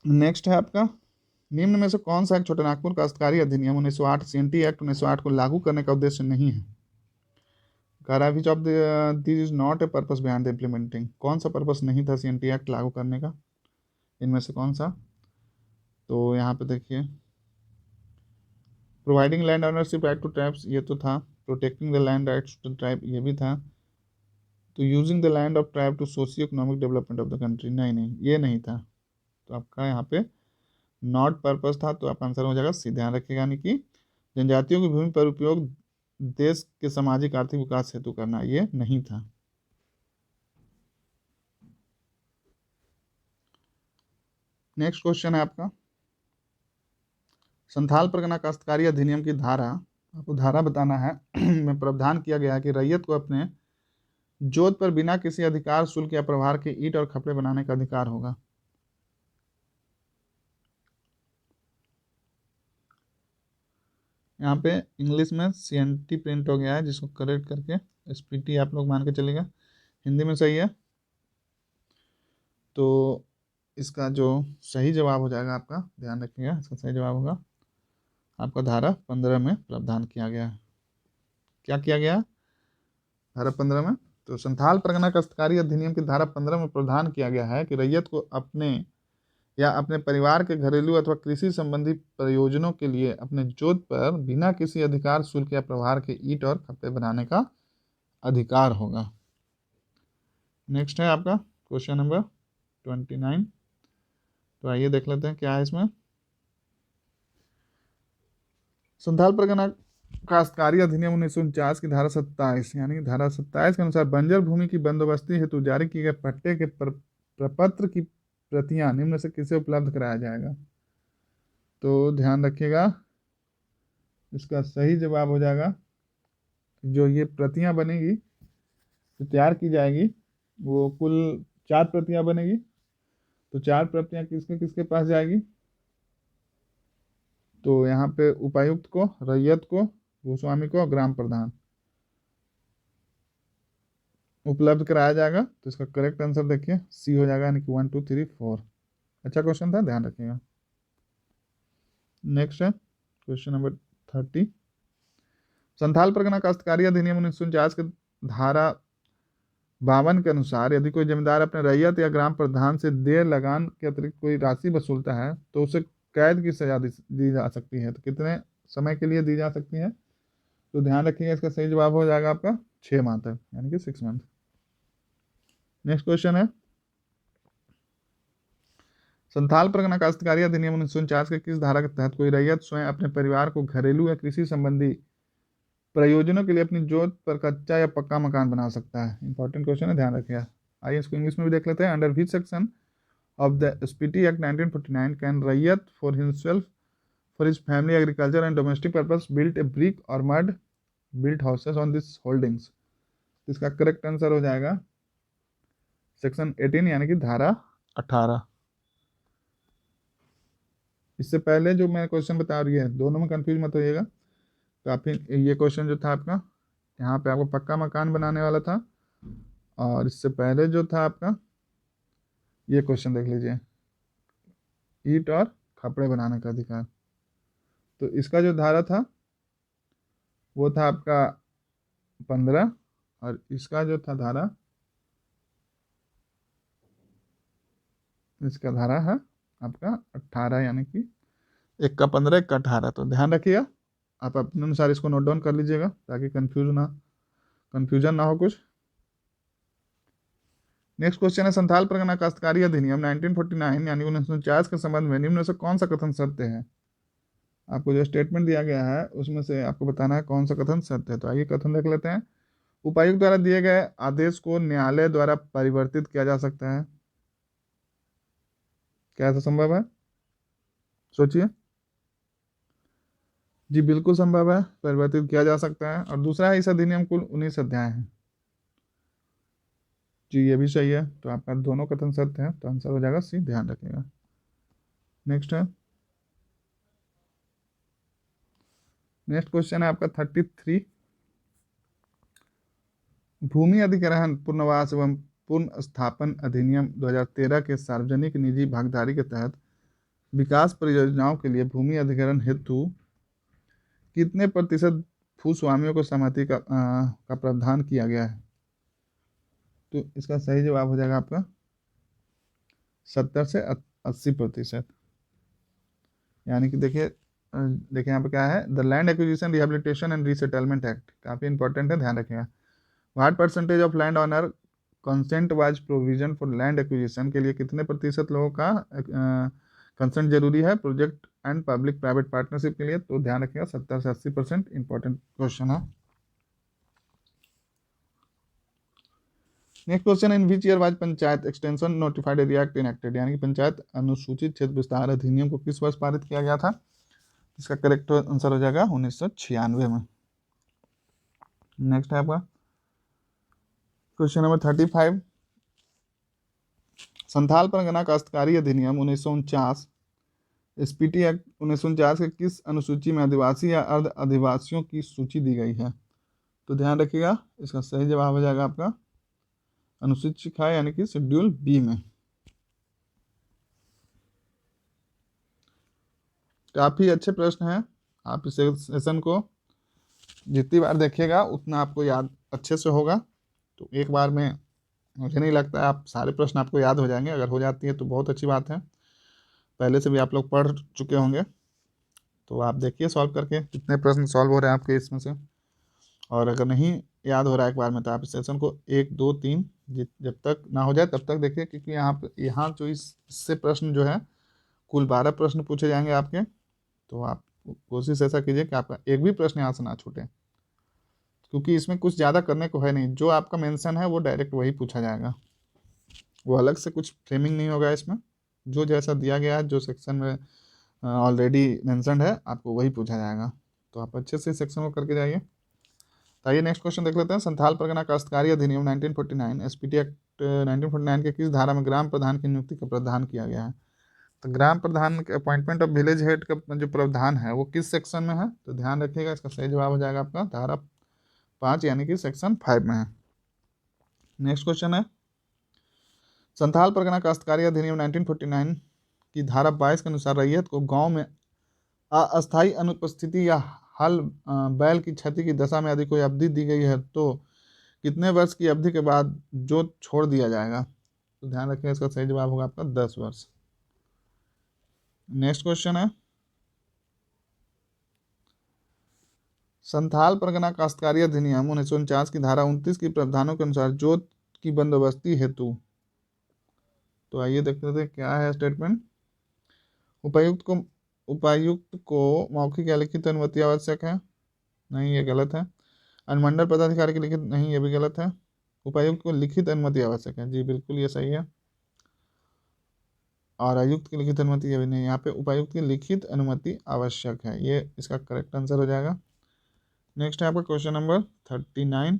नेक्स्ट है आपका, निम्न में से कौन सा एक छोटानागपुर काश्तकारी अधिनियम 1908 CNT एक्ट 1908 को लागू करने का उद्देश्य नहीं है? विच of this is not a purpose behind the implementing, कौन सा पर्पस नहीं था CNT एक्ट लागू करने का, इनमें से कौन सा? तो यहाँ पे देखिए, providing land ownership right to tribes, ये तो था। Protecting the land rights to tribe, ये भी था। तो using the land of tribe to socio economic development of the country, नहीं नहीं ये नहीं था। तो आपका यहाँ पे नॉट पर्पस था, तो आपका आंसर हो जाएगा सी। ध्यान रखिएगा, यानी कि जनजातियों की भूमि पर उपयोग देश के सामाजिक आर्थिक विकास हेतु करना, ये नहीं था। नेक्स्ट क्वेश्चन है आपका, संथाल परगना काश्तकारी अधिनियम की धारा, आपको धारा बताना है में प्रावधान किया गया है कि रैयत को अपने जोत पर बिना किसी अधिकार शुल्क या प्रभार के ईंट और खपड़े बनाने का अधिकार होगा। यहाँ पे इंग्लिश में CNT प्रिंट हो गया है, जिसको करेक्ट करके SPT आप लोग मान के चलेगा, हिंदी में सही है। तो इसका जो सही जवाब हो जाएगा आपका, ध्यान रखिएगा, इसका सही जवाब होगा आपका धारा 15 में प्रावधान किया गया है। क्या किया गया धारा 15 में? तो संथाल परगना काश्तकारी अधिनियम की धारा 15 में प्रावधान किया गया है कि रैयत को अपने या अपने परिवार के घरेलू अथवा कृषि संबंधी प्रयोजनों के लिए अपने जोत पर बिना किसी अधिकार शुल्क या प्रभार के ईंट और खपड़े बनाने का अधिकार होगा। नेक्स्ट है आपका क्वेश्चन नंबर 29। तो आइए देख लेते हैं क्या है इसमें। संथाल परगना काश्तकारी अधिनियम 1949 की धारा 27, यानी धारा 27 के अनुसार बंजर भूमि की बंदोबस्ती हेतु जारी किए गए पट्टे के प्रपत्र की प्रतियां निम्न से किसे उपलब्ध कराया जाएगा? तो ध्यान रखिएगा, इसका सही जवाब हो जाएगा, जो ये प्रतियां बनेगी, जो तैयार की जाएगी, वो कुल 4 प्रतियां बनेगी। तो 4 प्रतियां किसके किसके पास जाएगी? तो यहाँ पे उपायुक्त को, रैयत को, भूस्वामी को और ग्राम प्रधान उपलब्ध कराया जाएगा। तो इसका करेक्ट आंसर देखिए सी हो जाएगा, यानी कि 1 2 3 4। अच्छा क्वेश्चन था, ध्यान रखिएगा। नेक्स्ट है क्वेश्चन नंबर 30। संथाल परगना काश्तकारी अधिनियम 1949 के धारा 52 के अनुसार यदि कोई जमींदार अपने रैयत या ग्राम प्रधान से देय लगान के अतिरिक्त कोई राशि वसूलता है तो उसे कैद की सजा दी जा सकती है। तो कितने समय के लिए दी जा सकती है? तो ध्यान रखिएगा, इसका सही जवाब हो जाएगा आपका 6 माह तक, यानी कि 6 मंथ। नेक्स्ट क्वेश्चन है, संथाल परगना काश्तकारी अधिनियम 1949 के किस धारा के तहत कोई रैयत स्वयं अपने परिवार को घरेलू या कृषि संबंधी प्रयोजनों के लिए अपनी जोत पर कच्चा या पक्का मकान बना सकता है? इंपॉर्टेंट क्वेश्चन है, ध्यान रखिएगा। आइए इसको इंग्लिश में भी देख लेते हैं। Under which section of the SPT act 1949 can raiyat for himself, for his family, agriculture and domestic purpose built a brick और mud built houses on this holdings? इसका करेक्ट आंसर हो जाएगा सेक्शन 18, यानी कि धारा 18। इससे पहले जो मैं क्वेश्चन बता रही है, दोनों में कंफ्यूज मत होइएगा। तो आप ये क्वेश्चन जो था आपका, यहाँ पे आपको पक्का मकान बनाने वाला था, और इससे पहले जो था आपका ये क्वेश्चन देख लीजिए, ईंट और खपड़े बनाने का अधिकार। तो इसका जो धारा था वो था आपका 15, और इसका जो था धारा, इसका धारा है आपका 18, यानी कि एक का 15 एक का 18। तो ध्यान रखिएगा, आप अपने अनुसार इसको नोट डाउन कर लीजिएगा ताकि कंफ्यूजन ना हो कुछ। नेक्स्ट क्वेश्चन है, संथाल परगना काश्तकारी अधिनियम 1949 यानी 1949 के संबंध में निम्न से कौन सा कथन सत्य है? आपको जो स्टेटमेंट दिया गया है उसमें से आपको बताना है कौन सा कथन सत्य है। तो आइए कथन देख लेते हैं। उपायुक्त द्वारा दिए गए आदेश को न्यायालय द्वारा परिवर्तित किया जा सकता है, क्या ऐसा संभव है? सोचिए। जी बिल्कुल संभव है, परिवर्तित किया जा सकता है। और दूसरा है, इस अधिनियम कुल 19 अध्याय हैं। जी ये भी सही है, तो आपका दोनों कथन सत्य है, तो आंसर हो जाएगा सी, ध्यान रखिएगा। नेक्स्ट है, नेक्स्ट क्वेश्चन है आपका 33। भूमि अधिग्रहण पुनर्वास एवं पुनर्स्थापन अधिनियम 2013 के सार्वजनिक निजी भागीदारी के तहत विकास परियोजनाओं के लिए भूमि अधिग्रहण हेतु कितने प्रतिशत भूस्वामियों को सहमति का प्रावधान किया गया है? तो इसका सही जवाब हो जाएगा आपका 70 से 80%। यानी कि देखिए यहाँ पे क्या है, the land acquisition rehabilitation and resettlement act, काफ़ी इंपॉर्टेंट है, ध्यान रखिएगा। What percentage of land owner consent was provision for land acquisition, के लिए कितने प्रतिशत लोगों का कंसेंट जरूरी है project and public private partnership के लिए? तो ध्यान रखिएगा 70 से 80%, इंपॉर्टेंट क्वेश्चन है। Next question, in which year was panchayat extension notified area act enacted, यानी कि पंचायत अनुसूचित क्षेत्र विस्तार अधिनियम को किस वर्ष पारित किया गया था? इसका करेक्ट आंसर हो जाएगा 1996 में। नेक्स्ट है आपका क्वेश्चन नंबर 35। संथाल परगना काश्तकारी अधिनियम 1949 एसपीटी एक्ट 1949 के किस अनुसूची में आदिवासी या अर्ध आदिवासियों की सूची दी गई है? तो ध्यान रखिएगा, इसका सही जवाब हो जाएगा आपका अनुसूची ख, यानी कि शेड्यूल बी में। काफी अच्छे प्रश्न हैं, आप इस सेशन को जितनी बार देखिएगा उतना आपको याद अच्छे से होगा। तो एक बार में मुझे नहीं लगता है आप सारे प्रश्न आपको याद हो जाएंगे, अगर हो जाती है तो बहुत अच्छी बात है, पहले से भी आप लोग पढ़ चुके होंगे। तो आप देखिए सॉल्व करके कितने प्रश्न सॉल्व हो रहे हैं आपके इसमें से, और अगर नहीं याद हो रहा है एक बार में तो आप इस सेशन को 1 2 3 जब तक ना हो जाए तब तक देखिए, क्योंकि यहाँ जो इससे प्रश्न जो है कुल 12 प्रश्न पूछे जाएंगे आपके। तो आप कोशिश ऐसा कीजिए कि आपका एक भी प्रश्न यहाँ से ना छूटे, क्योंकि इसमें कुछ ज़्यादा करने को है नहीं, जो आपका मेंशन है वो डायरेक्ट वही पूछा जाएगा, वो अलग से कुछ फ्रेमिंग नहीं होगा इसमें। जो जैसा दिया गया है, जो सेक्शन में ऑलरेडी मेंशन्ड है, आपको वही पूछा जाएगा। तो आप अच्छे से सेक्शन को करके जाइए। तो आइए नेक्स्ट क्वेश्चन देख लेते हैं। संथाल परगना काश्तकारी अधिनियम 1949 एसपीटी एक्ट 1949 के किस धारा में ग्राम प्रधान की नियुक्ति का प्रावधान किया गया है? तो ग्राम प्रधान के अपॉइंटमेंट ऑफ विलेज हेड का जो प्रावधान है वो किस सेक्शन में है? तो ध्यान रखिएगा, इसका सही जवाब हो जाएगा आपका धारा 5, यानी कि सेक्शन 5 में है। नेक्स्ट क्वेश्चन है, संथाल परगना काश्तकारी अधिनियम 1949 की धारा 22 के अनुसार रैयत को गांव में अस्थायी अनुपस्थिति या हल बैल की क्षति की दशा में यदि कोई अवधि दी गई है तो कितने वर्ष की अवधि के बाद जोत छोड़ दिया जाएगा? तो ध्यान रखिए, इसका सही जवाब होगा आपका 10 वर्ष। नेक्स्ट क्वेश्चन है, संथाल परगना काश्तकारी अधिनियम 1949 की धारा 29 की प्रावधानों के अनुसार जोत की बंदोबस्ती हेतु, तो आइए देखते थे क्या है स्टेटमेंट। उपायुक्त को मौखिक या लिखित अनुमति आवश्यक है, नहीं ये गलत है। अनुमंडल पदाधिकारी की लिखित, नहीं ये भी गलत है। उपायुक्त को लिखित अनुमति आवश्यक है, जी बिल्कुल ये सही है। और आयुक्त की लिखित अनुमति ये भी नहीं, यहाँ पे उपायुक्त की लिखित अनुमति आवश्यक है, ये इसका करेक्ट आंसर हो जाएगा। नेक्स्ट है आपका क्वेश्चन नंबर 39।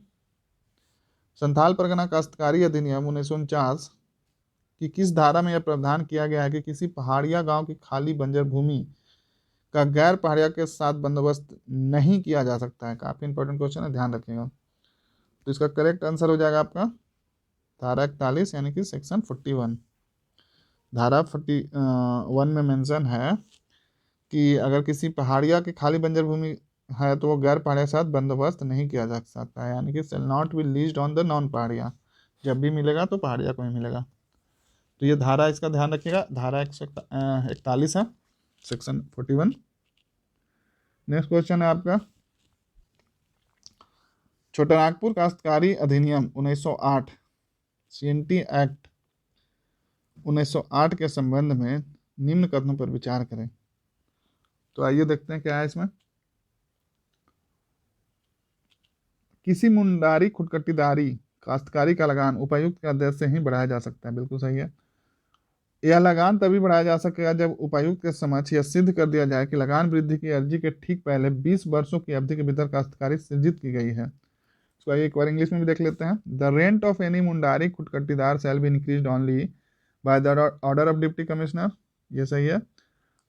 संथाल परगना काश्तकारी अधिनियम 1949 कि किस धारा में यह प्रावधान किया गया है कि किसी पहाड़िया गांव की खाली बंजर भूमि का गैर पहाड़िया के साथ बंदोबस्त नहीं किया जा सकता है? काफ़ी इंपॉर्टेंट क्वेश्चन है, ध्यान रखिएगा। तो इसका करेक्ट आंसर हो जाएगा आपका धारा 41, यानी कि सेक्शन 41। धारा 41 में मेंशन है कि अगर किसी पहाड़िया की खाली बंजर भूमि है तो वो गैर पहाड़िया के साथ बंदोबस्त नहीं किया जा सकता है, यानी कि sale not be leased on the non Paharia, जब भी मिलेगा तो पहाड़िया को ही मिलेगा। तो ये धारा, इसका ध्यान रखिएगा, धारा 141 है, सेक्शन 41। नेक्स्ट क्वेश्चन है आपका, छोटानागपुर काश्तकारी अधिनियम 1908 सीएनटी एक्ट 1908 के संबंध में निम्न कथनों पर विचार करें। तो आइए देखते हैं क्या है इसमें। किसी मुंडारी खुदकटीदारी काश्तकारी का लगान उपायुक्त के आदेश से ही बढ़ाया जा सकता है, बिल्कुल सही है। यह लगान तभी बढ़ाया जा सकेगा जब उपायुक्त के समक्ष यह सिद्ध कर दिया जाए कि लगान वृद्धि की अर्जी के ठीक पहले 20 वर्षों की अवधि के भीतर काश्तकारी सृजित की गई है। इसको आइए एक बार इंग्लिश में भी देख लेते हैं। The rent of any Mundari khuntkattidar shall be increase only by the order of deputy commissioner, ये सही है।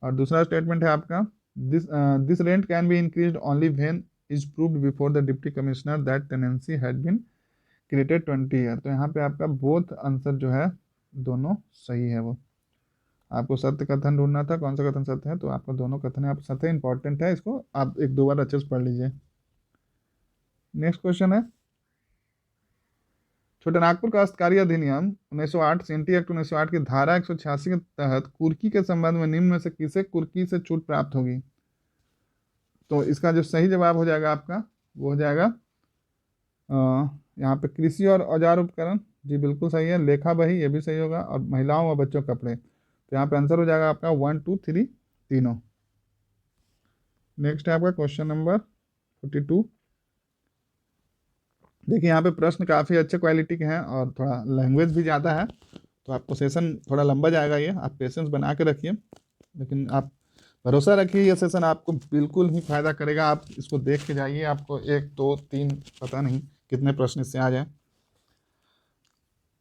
और दूसरा स्टेटमेंट है आपका, this rent can be increase only when is proved before the deputy commissioner that tenancy had been created 20 year. तो यहाँ पे आपका बोथ आंसर जो है दोनों सही है। वो आपको सत्य कथन ढूंढना था, कौन सा कथन सत्य है, तो आपका दोनों कथन है, आप सत्य इंपॉर्टेंट है, इसको आप एक दो बार अच्छे से पढ़ लीजिए। नेक्स्ट क्वेश्चन है, छोटे नागपुर काश्तकारी अधिनियम 1908 सीएनटी एक्ट 1908 की धारा 186 के तहत कुर्की के संबंध में निम्न में से किसे कुर्की से छूट प्राप्त होगी। तो इसका जो सही जवाब हो जाएगा आपका वो हो जाएगा यहाँ पे कृषि और औजार उपकरण, जी बिल्कुल सही है। लेखा बही, ये भी सही होगा। और महिलाओं और बच्चों कपड़े, तो यहाँ पे आंसर हो जाएगा आपका 1 2 3 तीनों। नेक्स्ट है आपका क्वेश्चन नंबर 42। देखिए यहाँ पे प्रश्न काफ़ी अच्छे क्वालिटी के हैं और थोड़ा लैंग्वेज भी ज़्यादा है, तो आपको सेशन थोड़ा लंबा जाएगा, ये आप पेशेंस बना के रखिए, लेकिन आप भरोसा रखिए ये सेशन आपको बिल्कुल ही फायदा करेगा। आप इसको देख के जाइए, आपको 1 2 3 पता नहीं कितने प्रश्न इससे आ जाए,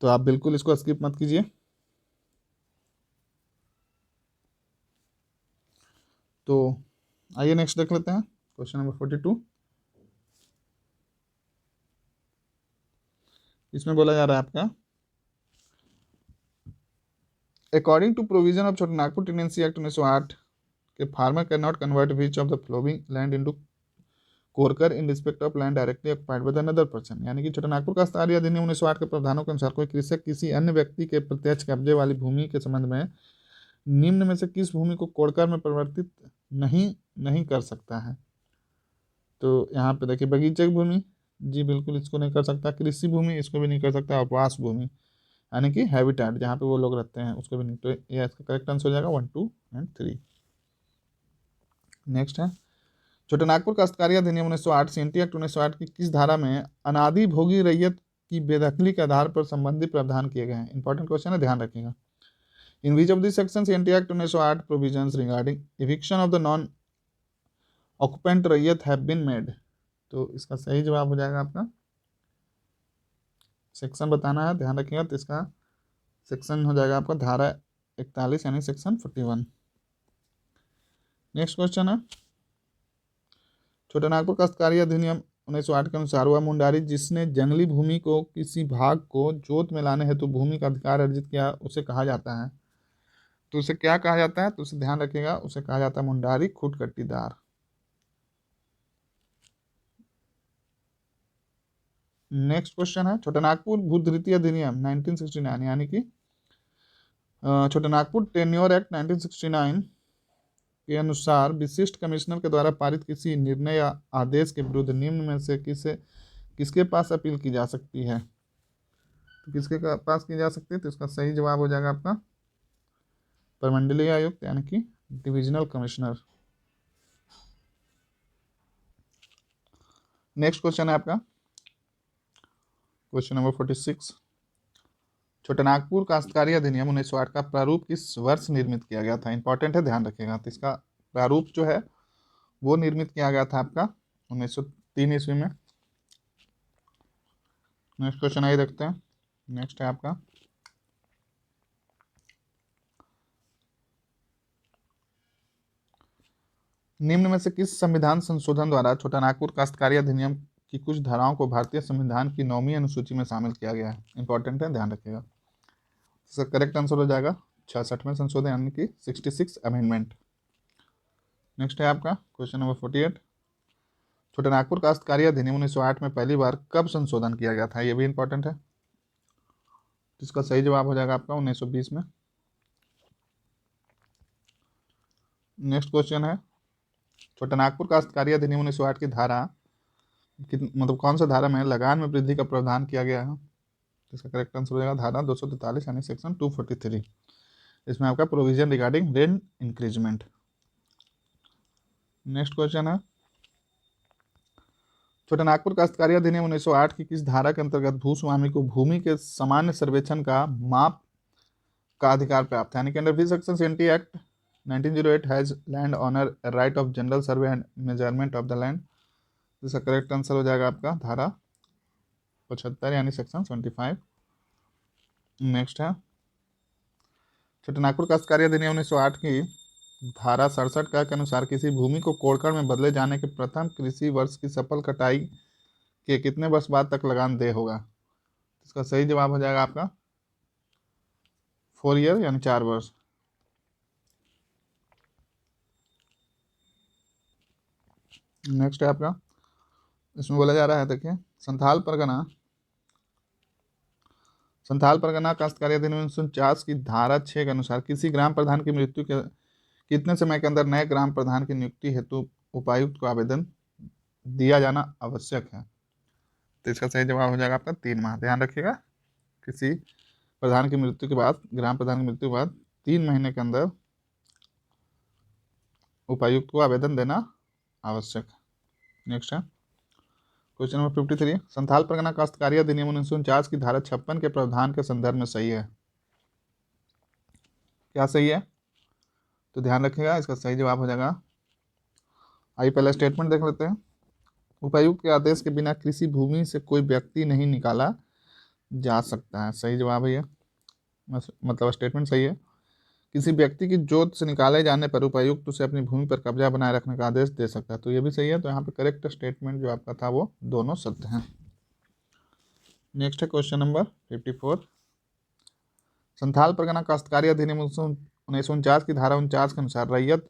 तो आप बिल्कुल इसको स्किप मत कीजिए। तो आइए नेक्स्ट देख लेते हैं क्वेश्चन नंबर 42। इसमें बोला जा रहा है आपका, अकॉर्डिंग टू प्रोविजन ऑफ छोटे नागपुर टेनेंसी एक्ट 1908 के farmer can not convert which of the flowing land into korkar in respect of land directly occupied by another person. यानी कि छोटे नागपुर काश्तकारी अधिनियम 1908 के प्रावधानों के अनुसार कोई कृषक किसी अन्य व्यक्ति के प्रत्यक्ष कब्जे वाली भूमि के संबंध में निम्न में से किस भूमि को कोरकर में परिवर्तित नहीं कर सकता है। तो यहाँ पे देखिए, बगीचे की भूमि, जी बिल्कुल इसको नहीं कर सकता। कृषि भूमि, इसको भी नहीं कर सकता। आवास भूमि यानी कि हैबिटेट, जहाँ पे वो लोग रहते हैं, उसको भी नहीं। तो ये इसका करेक्ट आंसर हो जाएगा 1 2 एंड 3। नेक्स्ट है, छोटे नागपुर काश्तकारी अधिनियम 1908 सीएनटी एक्ट 1908 की किस धारा में अनादि भोगी रैयत की बेदखली के आधार पर संबंधित प्रावधान किए गए हैं। इंपॉर्टेंट क्वेश्चन है, ध्यान रखिएगा। In which of this section CNT act 1908 provisions regarding eviction of the non occupant raiyat have been made. तो इसका सही जवाब हो जाएगा आपका, सेक्शन बताना है, ध्यान रखिएगा। तो इसका सेक्शन हो जाएगा आपका धारा 41 यानी सेक्शन 41। नेक्स्ट क्वेश्चन है, छोटे नागपुर काश्तकारी अधिनियम 1908 के अनुसार वह मुंडारी जिसने जंगली भूमि को किसी भाग को जोत में लाने हेतु भूमि का अधिकार अर्जित किया उसे कहा जाता है। तो उसे क्या कहा जाता है, तो उसे ध्यान रखिएगा, उसे कहा जाता है मुंडारी खुदकटीदार। नेक्स्ट क्वेश्चन है, छोटे नागपुर भूधृति अधिनियम 1969 यानी कि छोटे नागपुर टेन्योर एक्ट 1969 के अनुसार विशिष्ट कमिश्नर के द्वारा पारित किसी निर्णय या आदेश के विरुद्ध निम्न में से किसके पास अपील की जा सकती है। तो किसके पास की जा सकती है, तो इसका सही जवाब हो जाएगा आपका प्रमंडलीय आयुक्त यानी कि डिविजनल कमिश्नर। नेक्स्ट क्वेश्चन है आपका क्वेश्चन नंबर 46। छोटे नागपुर काश्तकारी अधिनियम 1908 का प्रारूप किस वर्ष निर्मित किया गया था। इंपॉर्टेंट है, ध्यान रखिएगा। तो इसका प्रारूप जो है वो निर्मित किया गया था आपका 1903 ईस्वी में। नेक्स्ट क्वेश्चन आइए देखते हैं। नेक्स्ट है आपका, निम्न में से किस संविधान संशोधन द्वारा छोटा नागपुर काश्तकारी अधिनियम की कुछ धाराओं को भारतीय संविधान की 9वीं अनुसूची में शामिल किया गया है। इंपॉर्टेंट है, ध्यान रखिएगा। इसका करेक्ट आंसर हो जाएगा 66वें संशोधन यानी कि 66 अमेंडमेंट। नेक्स्ट है आपका क्वेश्चन नंबर 48। छोटे नागपुर काश्तकारी अधिनियम 1908 में पहली बार कब संशोधन किया गया था, ये भी इंपॉर्टेंट है। इसका सही जवाब हो जाएगा आपका 1920 में। नेक्स्ट क्वेश्चन है, छोटे नागपुर काश्तकारी अधिनियम 1908 की धारा मतलब कौन सा धारा में लगान में वृद्धि का प्रावधान किया गया है। इसका करेक्ट आंसर हो जाएगा धारा 243 यानी सेक्शन 243। इसमें आपका provision regarding rent increment. Next question है, छोटानागपुर काश्तकारी अधिनियम 1908 की किस धारा के अंतर्गत भूस्वामी को भूमि के सामान्य सर्वेक्षण का माप का अधिकार प्राप्त है? यानी कि under which section 70 act 1908 has land owner right of general survey and measurement of the land. इसका करेक्ट आंसर हो जाएगा आपका धारा 75 यानी सेक्शन 75। नेक्स्ट है छोटानागपुर काश्तकारी अधिनियम 1908 की धारा 67 का के अनुसार किसी भूमि को कोड़कण में बदले जाने के प्रथम कृषि वर्ष की सफल कटाई के कितने वर्ष बाद तक लगान दे होगा? इसका सही जवाब हो जाएगा आपका 4 ईयर यानी 4 वर्ष। नेक्स्ट है आपका, इसमें बोला जा रहा है, देखिए संथाल परगना काश्तकारी अधिनियम 1949 की धारा 6 के अनुसार किसी ग्राम प्रधान की मृत्यु के कितने समय के अंदर नए ग्राम प्रधान की नियुक्ति हेतु उपायुक्त को आवेदन दिया जाना आवश्यक है? तो इसका सही जवाब हो जाएगा आपका 3 माह। ध्यान रखिएगा, किसी प्रधान की मृत्यु के बाद, ग्राम प्रधान की मृत्यु के बाद 3 महीने के अंदर उपायुक्त को आवेदन देना आवश्यक है। नेक्स्ट है क्वेश्चन नंबर 53, संथाल परगना काश्तकारी अधिनियम 1949 की धारा 56 के प्रावधान के संदर्भ में सही है? क्या सही है? तो ध्यान रखिएगा, इसका सही जवाब हो जाएगा, आइए पहले स्टेटमेंट देख लेते हैं। उपायुक्त के आदेश के बिना कृषि भूमि से कोई व्यक्ति नहीं निकाला जा सकता है। सही जवाब है ये, मतलब स्टेटमेंट सही है। किसी व्यक्ति की जोत से निकाले जाने पर उपायुक्त उसे अपनी भूमि पर कब्जा बनाए रखने का आदेश दे सकता है। तो ये भी सही है। तो यहाँ पे करेक्ट स्टेटमेंट जो आपका था वो दोनों सत्य हैं। नेक्स्ट है क्वेश्चन नंबर 54, संथाल परगना काश्तकारी अधिनियम 1949 की धारा 49 के अनुसार रैयत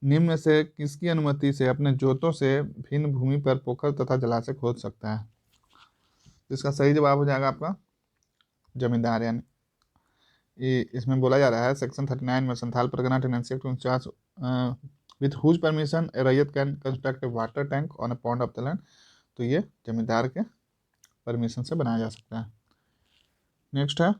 निम्न से किसकी अनुमति से अपने जोतों से भिन्न भूमि पर पोखर तथा जलाशय खोद सकता है? इसका सही जवाब हो जाएगा आपका जमींदार। यानी इसमें बोला जा रहा है सेक्शन 39 में Santhal Pargana tenancy act 49 with whose permission a raiyat can construct a water tank on a pond of the land. तो ये जमींदार के परमिशन से बनाया जा सकता है। नेक्स्ट है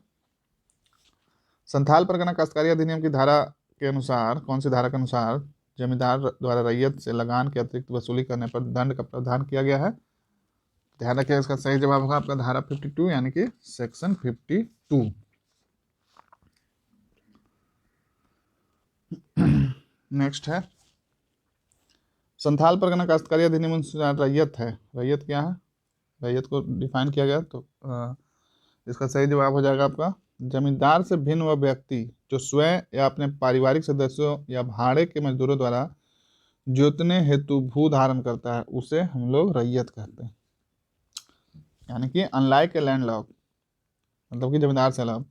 संथाल परगना काश्तकारी अधिनियम की धारा के अनुसार, कौन सी धारा के अनुसार जमींदार द्वारा रैयत से लगान के अतिरिक्त वसूली करने पर दंड का प्रावधान किया गया है? ध्यान रखिए, इसका सही जवाब होगा आपका धारा 52 यानी कि सेक्शन 52। नेक्स्ट है संथाल परगना काश्तकारी अधिनियम रैयत है, रैयत क्या है? रैयत को डिफाइन किया गया। तो इसका सही जवाब हो जाएगा आपका जमींदार से भिन्न वह व्यक्ति जो स्वयं या अपने पारिवारिक सदस्यों या भाड़े के मजदूरों द्वारा जोतने हेतु भू धारण करता है उसे हम लोग रैयत कहते हैं। यानी कि अनलाइक ए लैंड लॉक, मतलब कि जमींदार से अलग,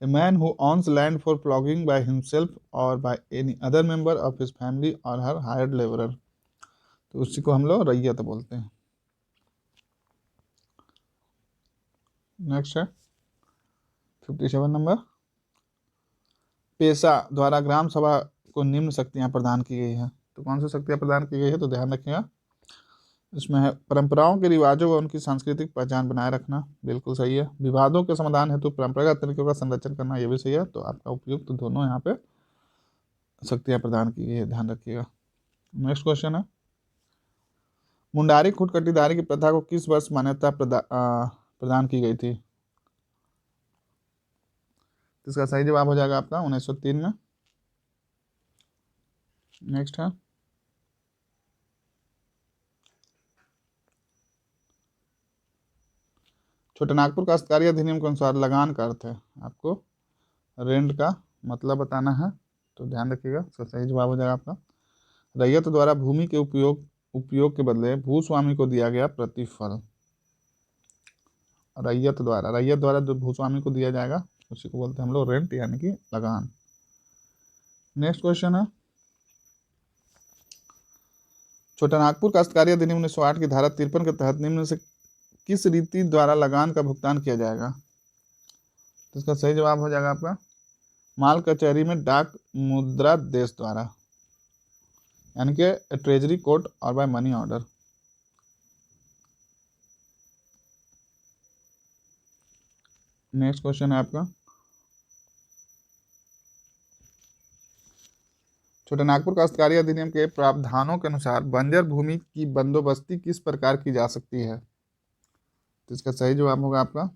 a man who owns land for ploughing by himself और by any other member of his family और हर हायर्ड लेबरर, तो उसी को हम लोग रैयत बोलते हैं। नेक्स्ट है 57 नंबर, पेशा द्वारा ग्राम सभा को निम्न शक्तियां प्रदान की गई है। तो कौन सी शक्तियां प्रदान की गई है? तो ध्यान रखिएगा, इसमें है परंपराओं के रिवाजों व उनकी सांस्कृतिक पहचान बनाए रखना, बिल्कुल सही है। विवादों के समाधान हेतु परंपरागत तरीकों का संरक्षण करना, ये भी सही है। तो आपका उपयुक्त तो दोनों यहाँ पे शक्तियां प्रदान की गई है, ध्यान रखिएगा। नेक्स्ट क्वेश्चन है मुंडारी खुट कटीदारी की प्रथा को किस वर्ष मान्यता प्रदान की गई थी? तो इसका सही जवाब हो जाएगा आपका 1903 में। नेक्स्ट है छोटानागपुर काश्तकारी अधिनियम के अनुसार लगान का अर्थ है, आपको रेंट का मतलब बताना है। तो ध्यान रखिएगा, इसका सही जवाब हो जाएगा आपका रैयत द्वारा भूमि के उपयोग के बदले भूस्वामी को दिया गया प्रतिफल। रैयत द्वारा जो भूस्वामी को दिया जाएगा उसी को बोलते हैं हम लोग रेंट यानी कि लगान। नेक्स्ट क्वेश्चन है छोटानागपुर काश्तकारी अधिनियम 1908 की धारा 53 के तहत निम्न से किस रीति द्वारा लगान का भुगतान किया जाएगा? तो इसका सही जवाब हो जाएगा आपका माल कचहरी में डाक मुद्रा देश द्वारा, यानी कि ट्रेजरी कोर्ट और by money order. Next question है आपका छोटे नागपुर काश्तकारी अधिनियम के प्रावधानों के अनुसार बंजर भूमि की बंदोबस्ती किस प्रकार की जा सकती है? तो इसका सही जवाब होगा आपका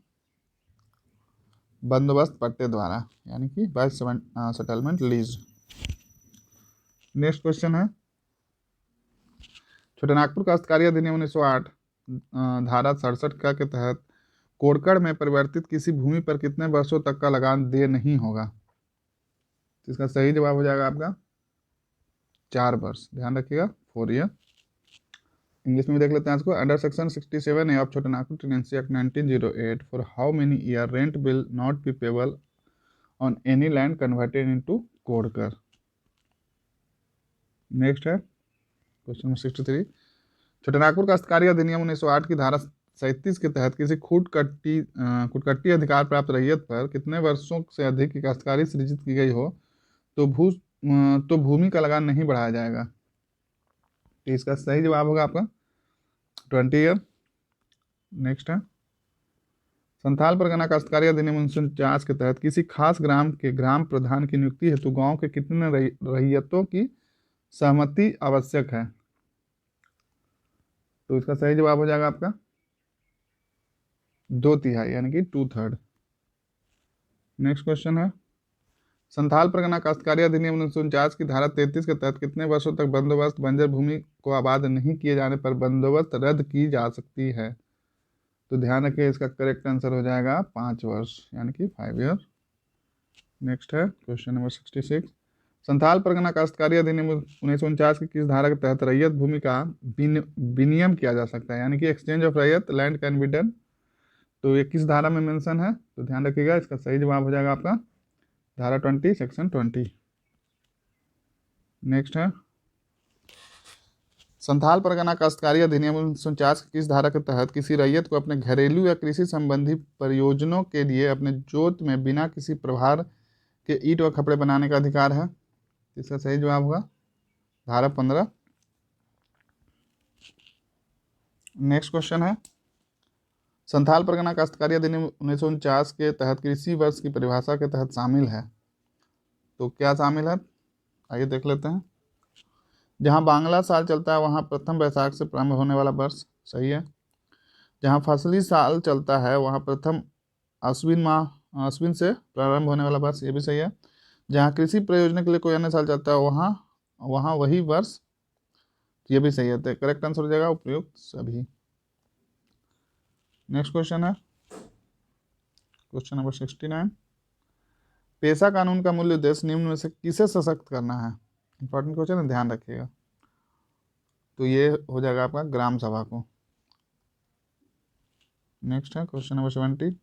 बंदोबस्त पट्टे द्वारा, यानी कि by settlement lease. Next question है, छोटे नागपुर काश्तकारी अधिनियम 1908 धारा 67 का के तहत कोड़कड़ में परिवर्तित किसी भूमि पर कितने वर्षों तक का लगान देय नहीं होगा? तो इसका सही जवाब हो जाएगा आपका 4 वर्ष, ध्यान रखिएगा 4 ईयर। इंग्लिश में भी देख लेते हैं इसको। अंडर सेक्शन 67A ऑफ छोटे Nagpur tenancy act 1908 for how many year rent will not be payable on any land converted into कोड़कर। नेक्स्ट है क्वेश्चन नंबर 63, छोटे नागपुर काश्तकारी अधिनियम 1908 की धारा 37 के तहत किसी खुदकट्टी अधिकार प्राप्त रैयत पर कितने वर्षों से अधिक की काश्तकारी सृजित की गई हो तो भूमि का लगान नहीं बढ़ाया जाएगा? तो इसका सही जवाब होगा आपका 20 ईयर। नेक्स्ट है, संथाल परगना काश्तकारी अधिनियम 1949 के तहत किसी खास ग्राम के ग्राम प्रधान की नियुक्ति हेतु गांव के कितने रैयतों की सहमति आवश्यक है? तो इसका सही जवाब हो जाएगा आपका 2/3 यानी कि 2/3। नेक्स्ट क्वेश्चन है, संथाल परगना काश्तकारी अधिनियम 1949 की धारा 33 के तहत कितने वर्षों तक बंदोबस्त बंजर भूमि को आबाद नहीं किए जाने पर बंदोबस्त रद्द की जा सकती है? तो ध्यान रखिए, इसका करेक्ट आंसर हो जाएगा 5 वर्ष, यानी कि 5 ईयर। नेक्स्ट है क्वेश्चन नंबर 66, संथाल परगना काश्तकारी अधिनियम 1949 की किस धारा के तहत रैयत भूमि का विनियम किया जा सकता है, यानी कि एक्सचेंज ऑफ रैयत लैंड कैन बी डन? तो ये किस धारा में मेंशन है? तो ध्यान रखिएगा, इसका सही जवाब हो जाएगा आपका धारा 20 सेक्शन 20। नेक्स्ट है, संथाल परगना काश्तकारी अधिनियम 1949 की किस धारा के तहत किसी रैयत को अपने घरेलू या कृषि संबंधी प्रयोजनों के लिए अपने जोत में बिना किसी प्रभार के ईंट व खपड़े बनाने का अधिकार है? इसका सही जवाब होगा धारा 15। नेक्स्ट क्वेश्चन है, संथाल परगना काश्तकारी अधिनियम 1949 के तहत कृषि वर्ष की परिभाषा के तहत शामिल है, तो क्या शामिल है? आइए देख लेते हैं। जहां बांग्ला साल चलता है वहां प्रथम बैसाख से प्रारंभ होने वाला वर्ष, सही है। जहां फसली साल चलता है वहां प्रथम अश्विन से प्रारंभ होने वाला वर्ष, ये भी सही है। जहां कृषि प्रयोजन के लिए कोई अन्य साल चलता है वहां वही वर्ष, ये भी सही है। तो करेक्ट आंसर हो जाएगा उपयुक्त सभी। नेक्स्ट क्वेश्चन है क्वेश्चन नंबर 69, पेशा कानून का मूल्य उद्देश्य निम्न में से किसे सशक्त करना है? इंपॉर्टेंट क्वेश्चन है, ध्यान रखिएगा। तो ये हो जाएगा आपका ग्राम सभा को। नेक्स्ट है क्वेश्चन नंबर 70,